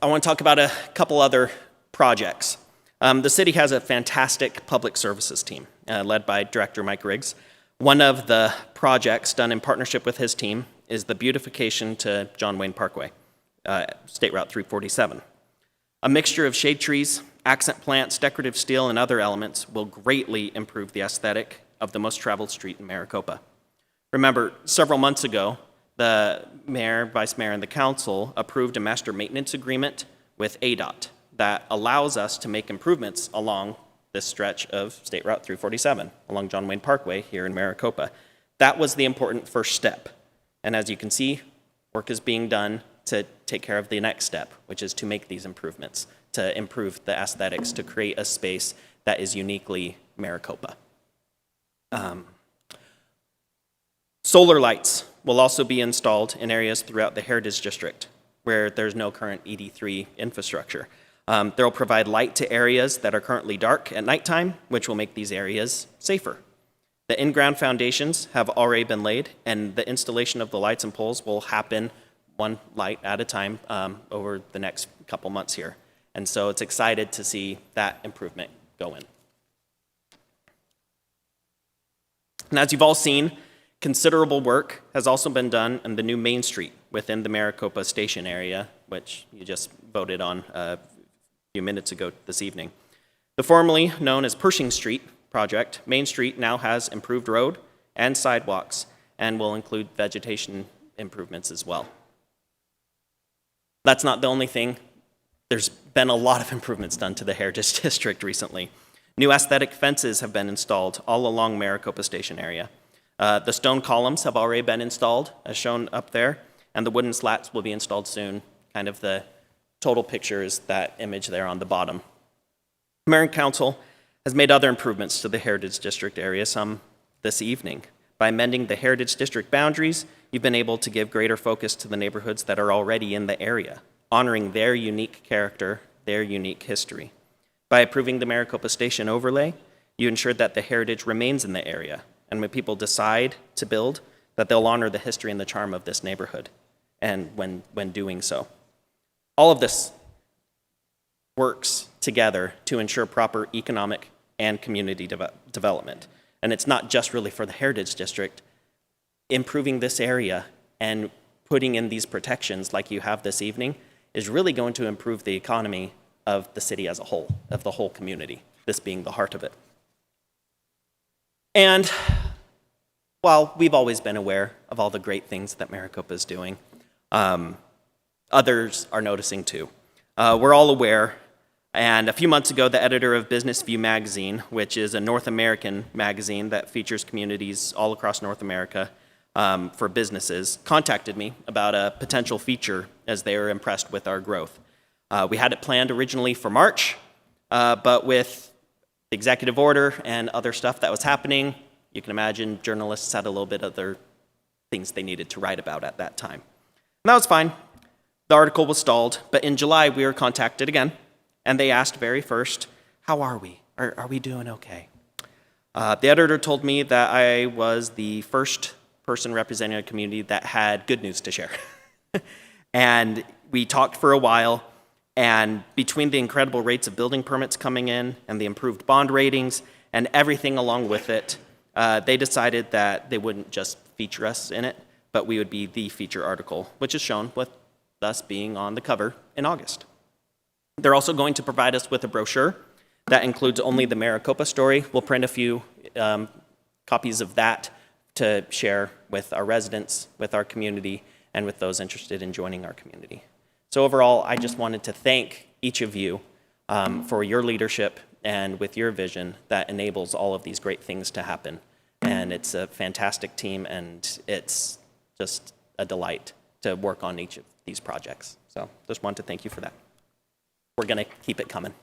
I want to talk about a couple other projects. The city has a fantastic public services team led by Director Mike Riggs. One of the projects done in partnership with his team is the beautification to John Wayne Parkway, State Route 347. A mixture of shade trees accent plants, decorative steel, and other elements will greatly improve the aesthetic of the most traveled street in Maricopa. Remember, several months ago, the mayor, vice mayor, and the council approved a master maintenance agreement with ADOT that allows us to make improvements along this stretch of State Route 347, along John Wayne Parkway here in Maricopa. That was the important first step. And as you can see, work is being done to take care of the next step, which is to make these improvements, to improve the aesthetics, to create a space that is uniquely Maricopa. Solar lights will also be installed in areas throughout the Heritage District where there's no current ED3 infrastructure. They'll provide light to areas that are currently dark at nighttime, which will make these areas safer. The in-ground foundations have already been laid, and the installation of the lights and poles will happen one light at a time over the next couple months here. And so it's excited to see that improvement go in. And as you've all seen, considerable work has also been done on the new Main Street within the Maricopa Station area, which you just voted on a few minutes ago this evening. The formerly known as Pershing Street project, Main Street now has improved road and sidewalks and will include vegetation improvements as well. That's not the only thing. There's been a lot of improvements done to the Heritage District recently. New aesthetic fences have been installed all along Maricopa Station area. The stone columns have already been installed, as shown up there, and the wooden slats will be installed soon. Kind of the total picture is that image there on the bottom. Mayor and Council has made other improvements to the Heritage District area, some this evening. By amending the Heritage District boundaries, you've been able to give greater focus to the neighborhoods that are already in the area, honoring their unique character, their unique history. By approving the Maricopa Station overlay, you ensured that the heritage remains in the area, and when people decide to build, that they'll honor the history and the charm of this neighborhood, and when doing so. All of this works together to ensure proper economic and community development. And it's not just really for the Heritage District. Improving this area and putting in these protections like you have this evening is really going to improve the economy of the city as a whole, of the whole community, this being the heart of it. And while we've always been aware of all the great things that Maricopa is doing, others are noticing too. We're all aware, and a few months ago, the editor of Business View magazine, which is a North American magazine that features communities all across North America for businesses, contacted me about a potential feature as they were impressed with our growth. We had it planned originally for March, but with the executive order and other stuff that was happening, you can imagine journalists had a little bit other things they needed to write about at that time. And that was fine. The article was stalled, but in July we were contacted again, and they asked very first, how are we? Are we doing okay? The editor told me that I was the first person representing a community that had good news to share. And we talked for a while, and between the incredible rates of building permits coming in and the improved bond ratings and everything along with it, they decided that they wouldn't just feature us in it, but we would be the feature article, which is shown with us being on the cover in August. They're also going to provide us with a brochure that includes only the Maricopa story. We'll print a few copies of that to share with our residents, with our community, and with those interested in joining our community. So overall, I just wanted to thank each of you for your leadership and with your vision that enables all of these great things to happen. And it's a fantastic team, and it's just a delight to work on each of these projects. So just wanted to thank you for that. We're going to keep it coming.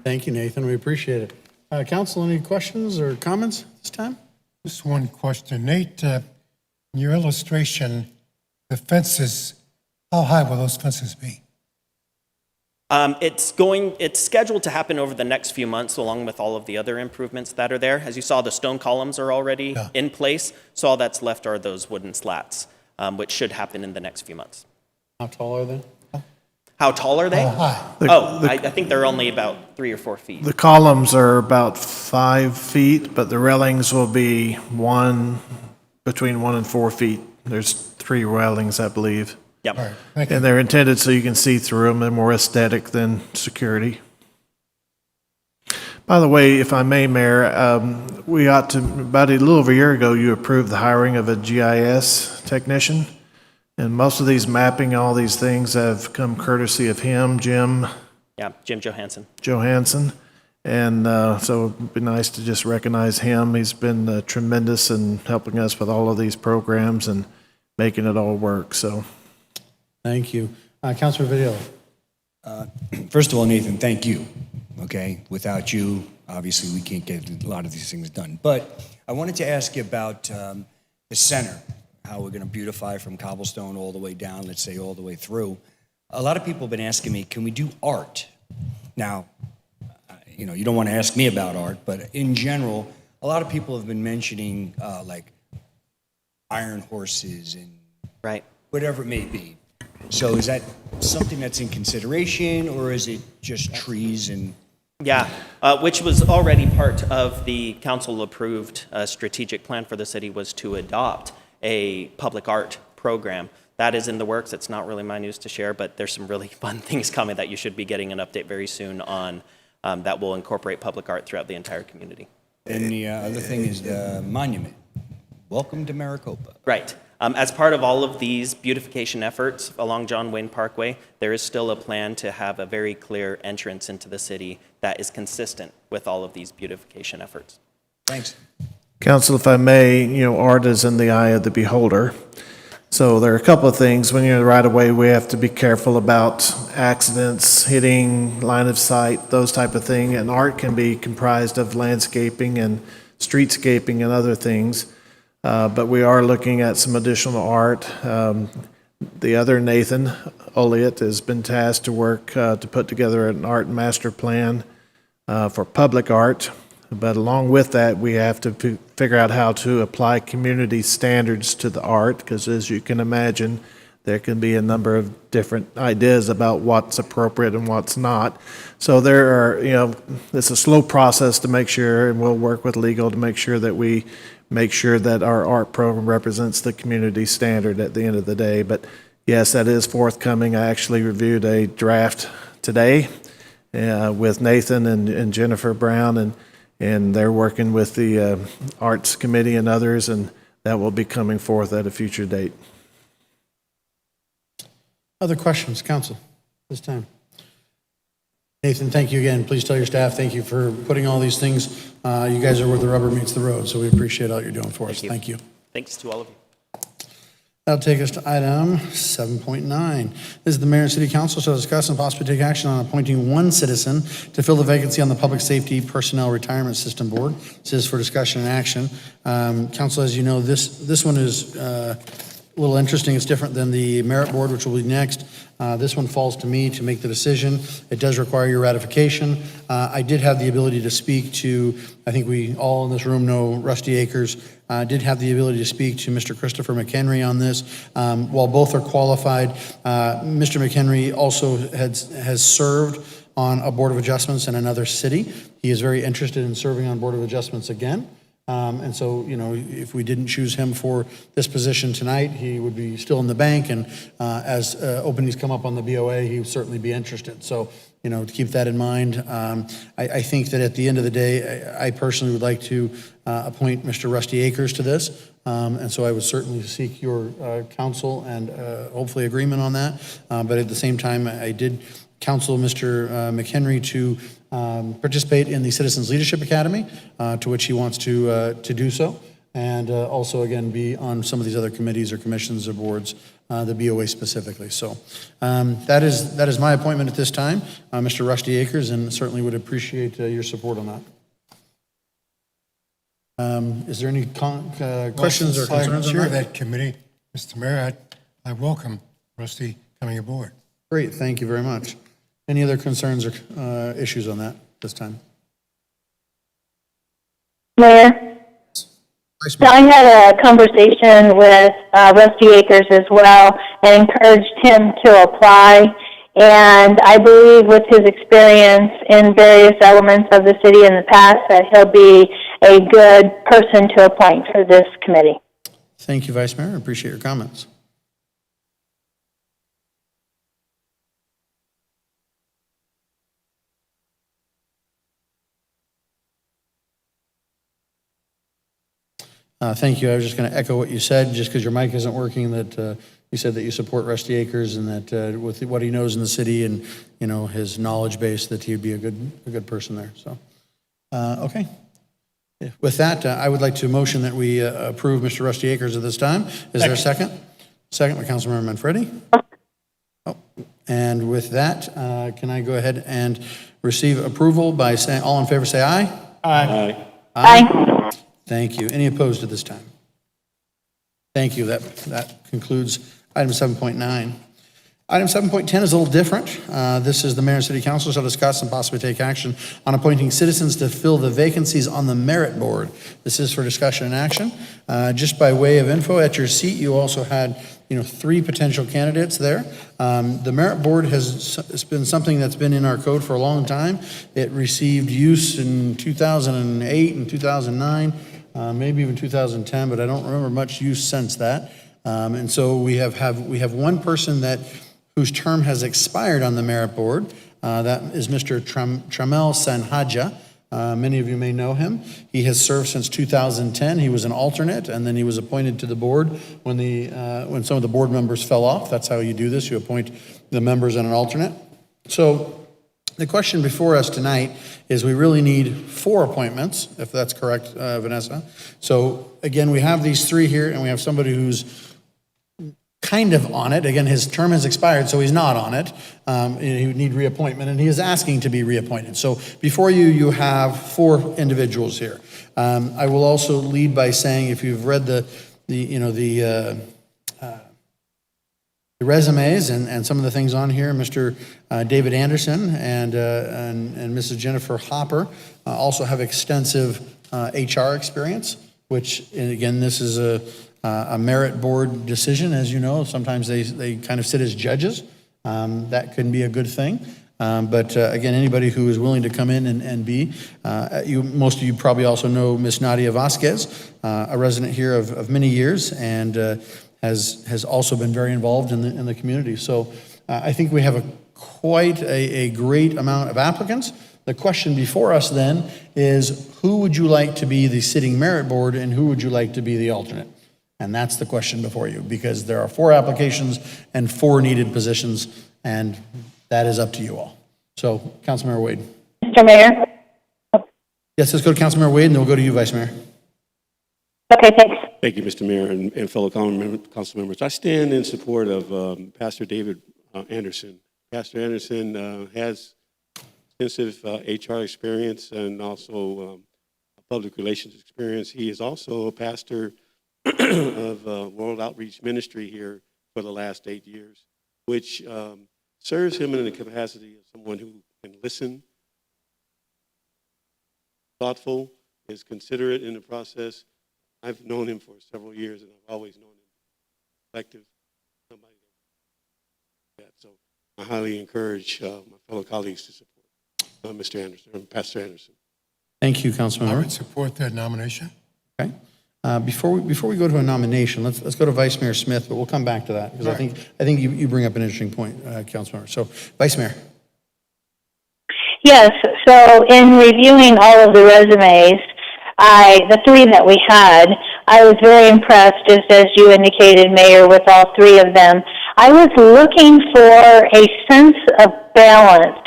Thank you, Nathan. We appreciate it. Council, any questions or comments this time? Just one question. Nate, in your illustration, the fences, how high will those fences be? It's scheduled to happen over the next few months along with all of the other improvements that are there. As you saw, the stone columns are already in place, so all that's left are those wooden slats, which should happen in the next few months. How tall are they? How tall are they? I think they're only about 3 or 4 feet. The columns are about 5 feet, but the railings will be between 1 and 4 feet. There's 3 railings, I believe. Yep. All right, thank you. And they're intended so you can see through them. They're more aesthetic than security. By the way, if I may, Mayor, we ought to, about a little over a year ago, you approved the hiring of a GIS technician. And most of these mapping, all these things have come courtesy of him, Jim Yeah, Jim Johansson. Johansson. And so it'd be nice to just recognize him. He's been tremendous in helping us with all of these programs and making it all work, so. Thank you. Councilor Vidal. First of all, Nathan, thank you. Okay, without you, obviously, we can't get a lot of these things done. But I wanted to ask you about the center, how we're going to beautify from cobblestone all the way down, let's say all the way through. A lot of people have been asking me, can we do art? Now, you know, you don't want to ask me about art, but in general, a lot of people have been mentioning like iron horses and Right. whatever it may be. So is that something that's in consideration, or is it just trees and? Yeah, which was already part of the council-approved strategic plan for the city, was to adopt a public art program. That is in the works. It's not really my news to share, but there's some really fun things coming that you should be getting an update very soon on that will incorporate public art throughout the entire community. And the other thing is the monument. Welcome to Maricopa. Right. As part of all of these beautification efforts along John Wayne Parkway, there is still a plan to have a very clear entrance into the city that is consistent with all of these beautification efforts. Thanks. Council, if I may, you know, art is in the eye of the beholder. So there are a couple of things. When you're in the right of way, we have to be careful about accidents, hitting, line of sight, those type of thing. And art can be comprised of landscaping and streetscaping and other things. But we are looking at some additional art. The other Nathan Olliott has been tasked to work to put together an art master plan for public art. But along with that, we have to figure out how to apply community standards to the art, because as you can imagine, there can be a number of different ideas about what's appropriate and what's not. So there are, you know, it's a slow process to make sure, and we'll work with legal to make sure that we make sure that our art program represents the community standard at the end of the day. But yes, that is forthcoming. I actually reviewed a draft today with Nathan and Jennifer Brown, and they're working with the Arts Committee and others, and that will be coming forth at a future date. Other questions, council, this time? Nathan, thank you again. Please tell your staff, thank you for putting all these things. You guys are where the rubber meets the road, so we appreciate all you're doing for us. Thank you. Thanks to all of you. That'll take us to item 7.9. This is the mayor and city council shall discuss and possibly take action on appointing one citizen to fill the vacancy on the Public Safety Personnel Retirement System Board. This is for discussion and action. Council, as you know, this one is a little interesting. It's different than the merit board, which will be next. This one falls to me to make the decision. It does require your ratification. I did have the ability to speak to, I think we all in this room know Rusty Akers. Did have the ability to speak to Mr. Christopher McHenry on this. While both are qualified, Mr. McHenry also has served on a Board of Adjustments in another city. He is very interested in serving on Board of Adjustments again. And so, you know, if we didn't choose him for this position tonight, he would be still in the bank. And as openings come up on the BOA, he would certainly be interested. So, you know, to keep that in mind, I think that at the end of the day, I personally would like to appoint Mr. Rusty Akers to this. And so I would certainly seek your counsel and hopefully agreement on that. But at the same time, I did counsel Mr. McHenry to participate in the Citizens Leadership Academy, to which he wants to do so, and also, again, be on some of these other committees or commissions or boards, the BOA specifically. So that is my appointment at this time, Mr. Rusty Akers, and certainly would appreciate your support on that. Is there any questions or concerns on Chair of that? that committee, Mr. Mayor, I welcome Rusty coming aboard. Great, thank you very much. Any other concerns or issues on that this time? Mayor? So I had a conversation with Rusty Akers as well and encouraged him to apply. And I believe with his experience in various elements of the city in the past that he'll be a good person to appoint for this committee. Thank you, Vice Mayor. I appreciate your comments. Thank you. I was just going to echo what you said, just because your mic isn't working, that you said that you support Rusty Akers and that with what he knows in the city and, you know, his knowledge base, that he'd be a good person there. So, okay. With that, I would like to motion that we approve Mr. Rusty Akers at this time. Is there a second? Second by Councilmember Manfredi. Oh, and with that, can I go ahead and receive approval by saying, all in favor say aye? Aye. Aye. Thank you. Any opposed at this time? Thank you. That concludes item 7.9. Item 7.10 is a little different. This is the mayor and city council shall discuss and possibly take action on appointing citizens to fill the vacancies on the merit board. This is for discussion and action. Just by way of info, at your seat, you also had 3 potential candidates there. The merit board has been something that's been in our code for a long time. It received use in 2008 and 2009, maybe even 2010, but I don't remember much use since that. And so we have one person whose term has expired on the merit board. That is Mr. Tramel Sanhaja. Many of you may know him. He has served since 2010. He was an alternate, and then he was appointed to the board when some of the board members fell off. That's how you do this. You appoint the members and an alternate. So the question before us tonight is we really need 4 appointments, if that's correct, Vanessa. So again, we have these 3 here, and we have somebody who's kind of on it. Again, his term has expired, so he's not on it. He would need reappointment, and he is asking to be reappointed. So before you have 4 individuals here. I will also lead by saying, if you've read the resumes and some of the things on here, Mr. David Anderson and Mrs. Jennifer Hopper also have extensive HR experience, which, and again, this is a merit board decision, as you know. Sometimes they kind of sit as judges. That can be a good thing. But again, anybody who is willing to come in and be, most of you probably also know Miss Nadia Vasquez, a resident here of many years, and has also been very involved in the community. So I think we have quite a great amount of applicants. The question before us then is, who would you like to be the sitting merit board, and who would you like to be the alternate? And that's the question before you, because there are 4 applications and 4 needed positions, and that is up to you all. So, Councilmember Wade. Mr. Mayor? Yes, let's go to Councilmember Wade, and then we'll go to you, Vice Mayor. Okay, thanks. Thank you, Mr. Mayor and fellow council members. I stand in support of Pastor David Anderson. Pastor Anderson has extensive HR experience and also public relations experience. He is also a pastor of World Outreach Ministry here for the last 8 years, which serves him in the capacity of someone who can listen, thoughtful, is considerate in the process. I've known him for several years, and I've always known him effective, somebody that. So I highly encourage my fellow colleagues to support Mr. Anderson, Pastor Anderson. Thank you, I Councilmember. would support that nomination. Okay. Before we go to a nomination, let's go to Vice Mayor Smith, but we'll come back to that, because I think you bring up an interesting point, Councilmember. So, Vice Mayor. Yes, so in reviewing all of the resumes, the 3 that we had, I was very impressed, just as you indicated, Mayor, with all 3 of them. I was looking for a sense of balance.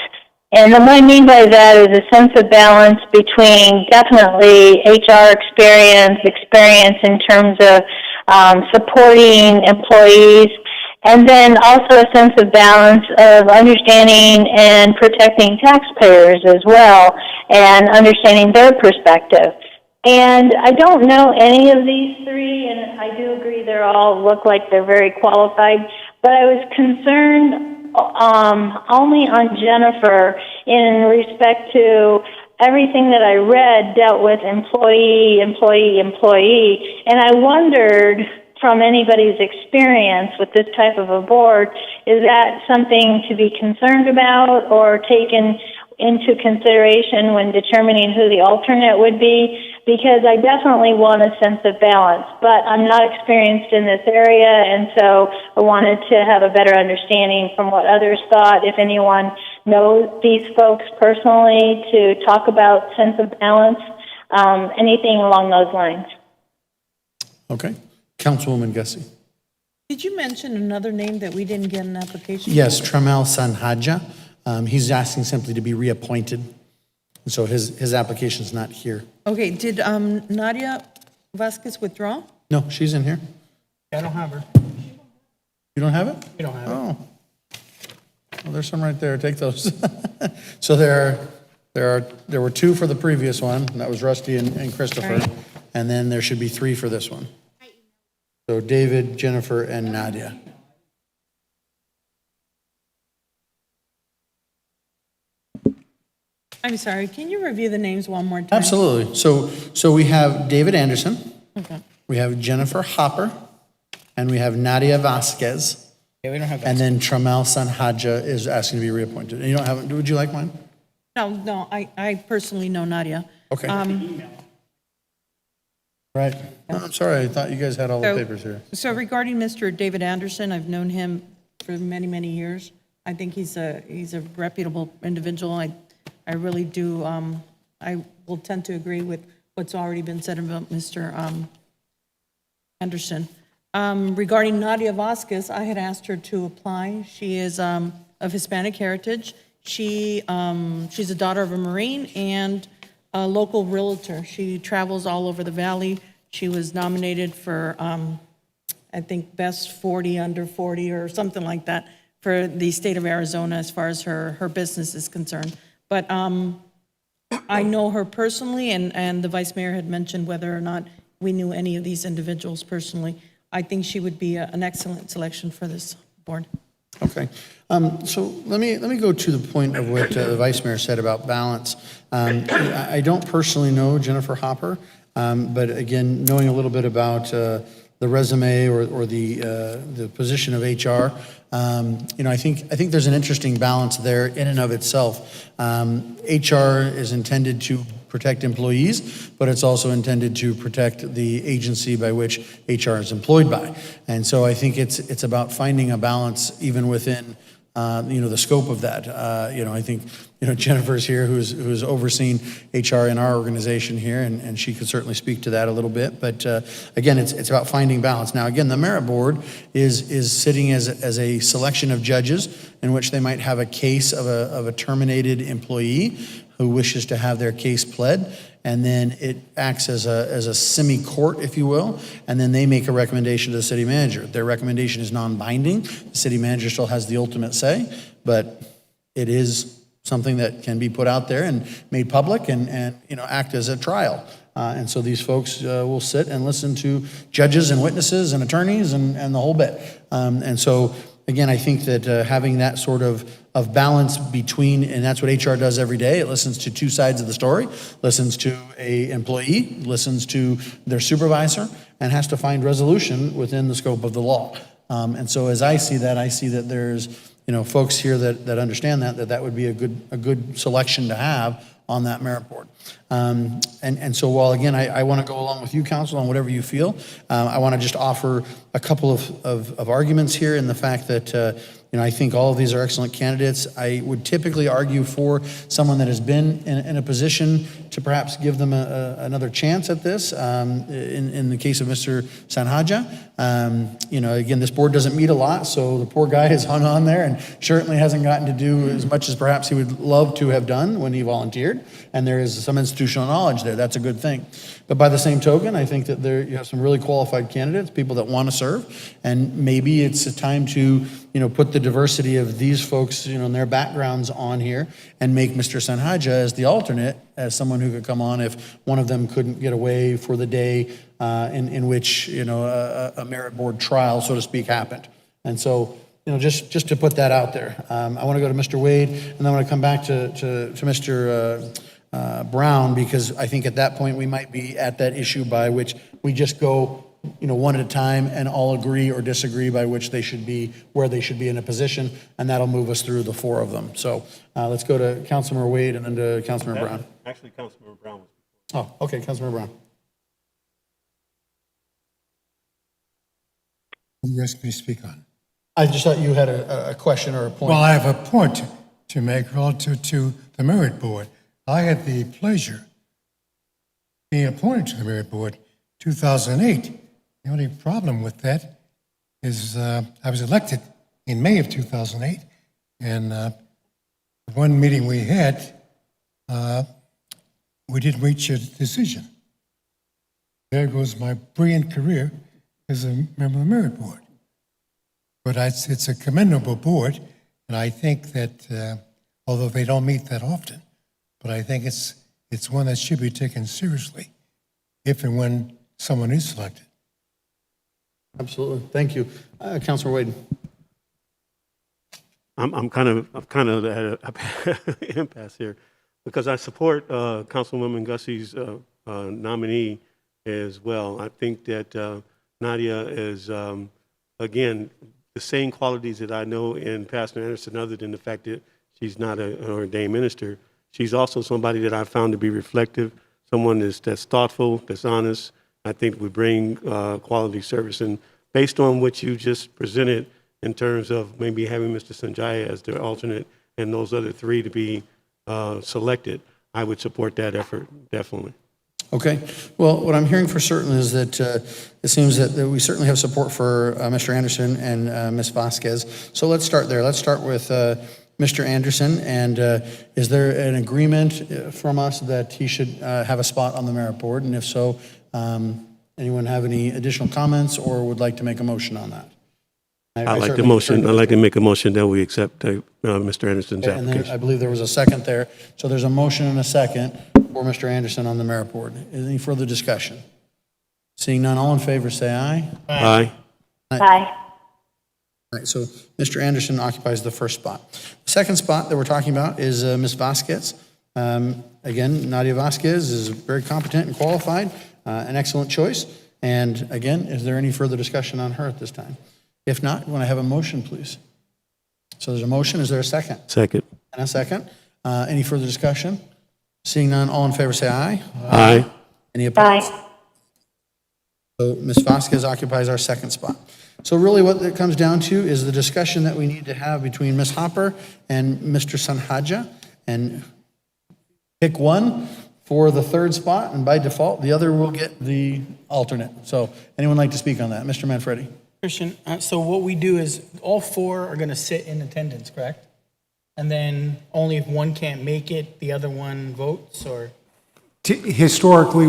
And what I mean by that is a sense of balance between definitely HR experience in terms of supporting employees, and then also a sense of balance of understanding and protecting taxpayers as well, and understanding their perspective. And I don't know any of these 3, and I do agree they all look like they're very qualified, but I was concerned only on Jennifer in respect to everything that I read dealt with employee, and I wondered, from anybody's experience with this type of a board, is that something to be concerned about or taken into consideration when determining who the alternate would be? Because I definitely want a sense of balance, but I'm not experienced in this area, and so I wanted to have a better understanding from what others thought. If anyone knows these folks personally, to talk about sense of balance, anything along those lines. Okay. Councilwoman Gussie. Did you mention another name that we didn't get an application? Yes, Tramel Sanhaja. He's asking simply to be reappointed. And so his application's not here. Okay, did Nadia Vasquez withdraw? No, she's in here. I don't have her. You don't have it? We don't have it. Oh. Well, there's some right there. Take those. So there were 2 for the previous one, and that was Rusty and Christopher. Right. And then there should be 3 for this one. So David, Jennifer, and Nadia. I'm sorry, can you review the names one more time? Absolutely. So we have David Anderson, Okay. we have Jennifer Hopper, and we have Nadia Vasquez. Yeah, we don't have that. And then Tramel Sanhaja is asking to be reappointed. And you don't have it, would you like mine? No, I personally know Nadia. Okay. Right. No, I'm sorry, I thought you guys had all the So- papers here. So regarding Mr. David Anderson, I've known him for many, many years. I think he's a reputable individual. I really do, I will tend to agree with what's already been said about Mr. Anderson. Regarding Nadia Vasquez, I had asked her to apply. She is of Hispanic heritage. She's a daughter of a Marine and a local realtor. She travels all over the valley. She was nominated for, I think, best 40 under 40 or something like that for the state of Arizona as far as her business is concerned. But I know her personally, and the vice mayor had mentioned whether or not we knew any of these individuals personally. I think she would be an excellent selection for this board. Okay. So let me go to the point of what the vice mayor said about balance. I don't personally know Jennifer Hopper, but again, knowing a little bit about the resume or the position of HR, I think there's an interesting balance there in and of itself. HR is intended to protect employees, but it's also intended to protect the agency by which HR is employed by. And so I think it's about finding a balance even within the scope of that. I think Jennifer's here, who's overseen HR in our organization here, and she could certainly speak to that a little bit. But again, it's about finding balance. Now, again, the merit board is sitting as a selection of judges in which they might have a case of a terminated employee who wishes to have their case pled, and then it acts as a semi-court, if you will, and then they make a recommendation to the city manager. Their recommendation is non-binding. The city manager still has the ultimate say, but it is something that can be put out there and made public and act as a trial. And so these folks will sit and listen to judges and witnesses and attorneys and the whole bit. And so, again, I think that having that sort of balance between, and that's what HR does every day, it listens to 2 sides of the story, listens to a employee, listens to their supervisor, and has to find resolution within the scope of the law. And so as I see that there's folks here that understand that would be a good selection to have on that merit board. And so while, again, I want to go along with you, counsel, on whatever you feel, I want to just offer a couple of arguments here in the fact that I think all of these are excellent candidates. I would typically argue for someone that has been in a position to perhaps give them another chance at this. In the case of Mr. Sanhaja, again, this board doesn't meet a lot, so the poor guy has hung on there and certainly hasn't gotten to do as much as perhaps he would love to have done when he volunteered. And there is some institutional knowledge there. That's a good thing. But by the same token, I think that you have some really qualified candidates, people that want to serve, and maybe it's a time to put the diversity of these folks, and their backgrounds on here, and make Mr. Sanhaja as the alternate, as someone who could come on if one of them couldn't get away for the day in which a merit board trial, so to speak, happened. And so, just to put that out there, I want to go to Mr. Wade, and then I want to come back to Mr. Brown, because I think at that point we might be at that issue by which we just go one at a time and all agree or disagree by which they should be, where they should be in a position, and that'll move us through the 4 of them. So let's go to Councilmember Wade and then to Councilmember Brown. Actually, Councilmember Brown was. Oh, okay, Councilmember Brown. What do you ask me to speak on? I just thought you had a question or a point. Well, I have a point to make relative to the merit board. I had the pleasure of being appointed to the merit board 2008, The only problem with that is I was elected in May of 2008, and one meeting we had, we didn't reach a decision. There goes my brilliant career as a member of the merit board. But it's a commendable board, and I think that, although they don't meet that often, but I think it's one that should be taken seriously if and when someone is selected. Absolutely. Thank you. Councilor Wade. I'm kind of at an impasse here because I support Councilwoman Gussie's nominee as well. I think that Nadia is, again, the same qualities that I know in Pastor Anderson, other than the fact that she's not an ordained minister. She's also somebody that I found to be reflective, someone that's thoughtful, that's honest. I think would bring quality service. And based on what you just presented in terms of maybe having Mr. Sanjaya as the alternate and those other three to be selected, I would support that effort, definitely. Okay. Well, what I'm hearing for certain is that it seems that we certainly have support for Mr. Anderson and Ms. Vasquez. So let's start there. Let's start with Mr. Anderson. And is there an agreement from us that he should have a spot on the merit board? And if so, anyone have any additional comments or would like to make a motion on that? I'd like to make a motion that we accept Mr. Anderson's application. And I believe there was a second there. So there's a motion and a second for Mr. Anderson on the merit board. Any further discussion? Seeing none, all in favor say aye. Aye. Aye. All right, so Mr. Anderson occupies the first spot. The second spot that we're talking about is Ms. Vasquez. Again, Nadia Vasquez is very competent and qualified, an excellent choice. And again, is there any further discussion on her at this time? If not, want to have a motion, please? So there's a motion. Is there a second? Second. And a second. Any further discussion? Seeing none, all in favor say aye. Aye. Any opposed? Aye. So Ms. Vasquez occupies our second spot. So really what it comes down to is the discussion that we need to have between Ms. Hopper and Mr. Sanhaja, and pick one for the third spot, and by default, the other will get the alternate. So anyone like to speak on that? Mr. Manfredi. Christian, so what we do is all four are going to sit in attendance, correct? And then only if one can't make it, the other one votes, or? Historically,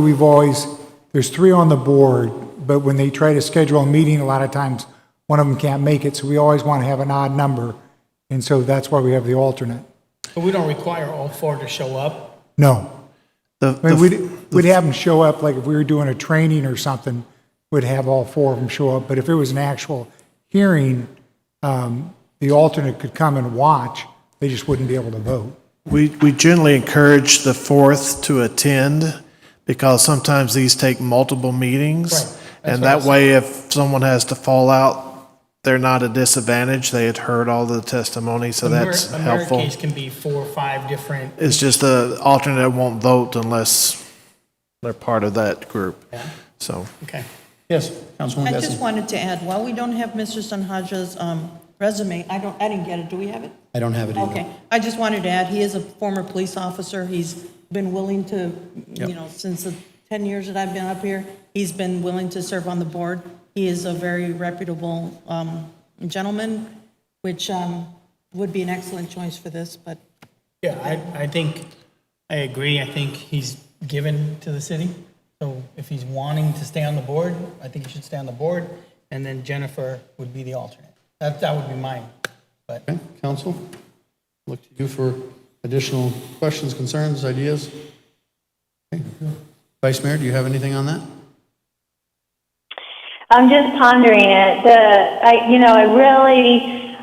there's three on the board, but when they try to schedule a meeting, a lot of times one of them can't make it, so we always want to have an odd number, and so that's why we have the alternate. But we don't require all four to show up? No. We'd have them show up, like if we were doing a training or something, we'd have all four of them show up, but if it was an actual hearing, the alternate could come and watch, they just wouldn't be able to vote. We generally encourage the fourth to attend because sometimes these take multiple meetings. Right. And that way, if someone has to fall out, they're not at a disadvantage. They had heard all the testimony, so that's A helpful. merit case can be 4 or 5 different. It's just the alternate won't vote unless they're part of that group. Yeah. So. Okay. Yes, Councilwoman I Bessie. just wanted to add, while we don't have Mr. Sanhaja's resume, I didn't get it. Do we have it? I don't have it either. Okay. I just wanted to add, he is a former police officer. He's been willing to, since the 10 years that I've been up here, he's been willing to serve on the board. He is a very reputable gentleman, which would be an excellent choice for this, but. Yeah, I think, I agree. I think he's given to the city. So if he's wanting to stay on the board, I think he should stay on the board. And then Jennifer would be the alternate. That would be mine. But Okay, Council, look to you for additional questions, concerns, ideas. Okay. Vice Mayor, do you have anything on that? I'm just pondering it.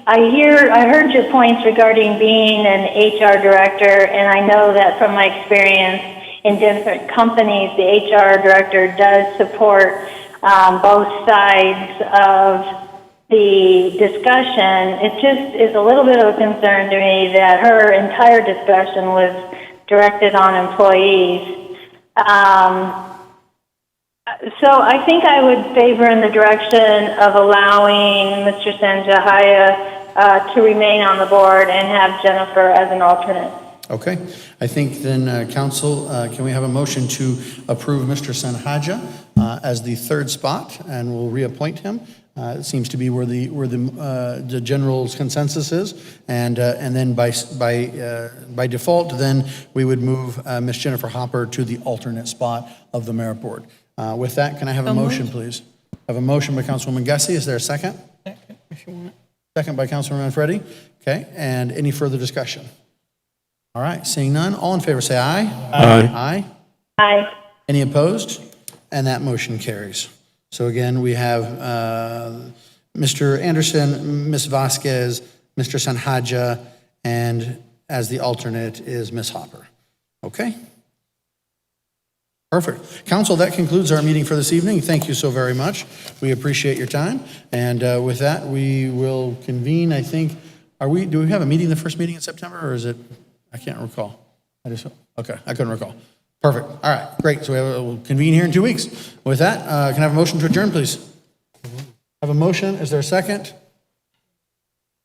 I heard your points regarding being an HR director, and I know that from my experience in different companies, the HR director does support both sides of the discussion. It just is a little bit of a concern to me that her entire discussion was directed on employees. So I think I would favor in the direction of allowing Mr. Sanjaya to remain on the board and have Jennifer as an alternate. Okay, I think then, council, can we have a motion to approve Mr. Sanhaja as the third spot, and we'll reappoint him? It seems to be where the general consensus is, and then by default, then we would move Ms. Jennifer Hopper to the alternate spot of the merit board. With that, can I have a motion, please? I have a motion by Councilwoman Gussie. Is there a second? Second, if you want it. Second by Councilman Manfredi. Okay, and any further discussion? All right, seeing none, all in favor say aye. Aye. Aye. Aye. Any opposed? And that motion carries. So again, we have Mr. Anderson, Ms. Vasquez, Mr. Sanhaja, and as the alternate is Ms. Hopper. Okay? Perfect. Council, that concludes our meeting for this evening. Thank you so very much. We appreciate your time. And with that, we will convene, I think, do we have a meeting, the first meeting in September, or is it, I can't recall. Okay, I couldn't recall. Perfect. All right, great. So we'll convene here in 2 weeks. With that, can I have a motion to adjourn, please? Have a motion. Is there a second?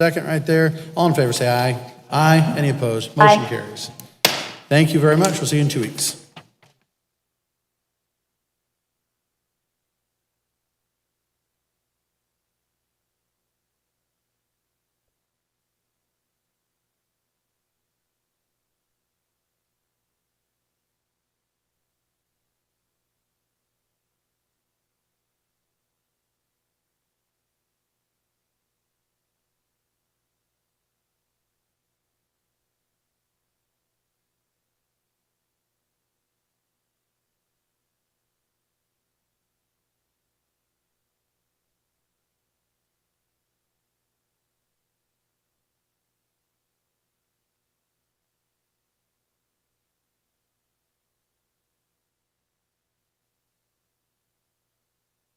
Second right there. All in favor say aye. Aye. Any opposed? Motion carries. Thank you very much. We'll see you in 2 weeks.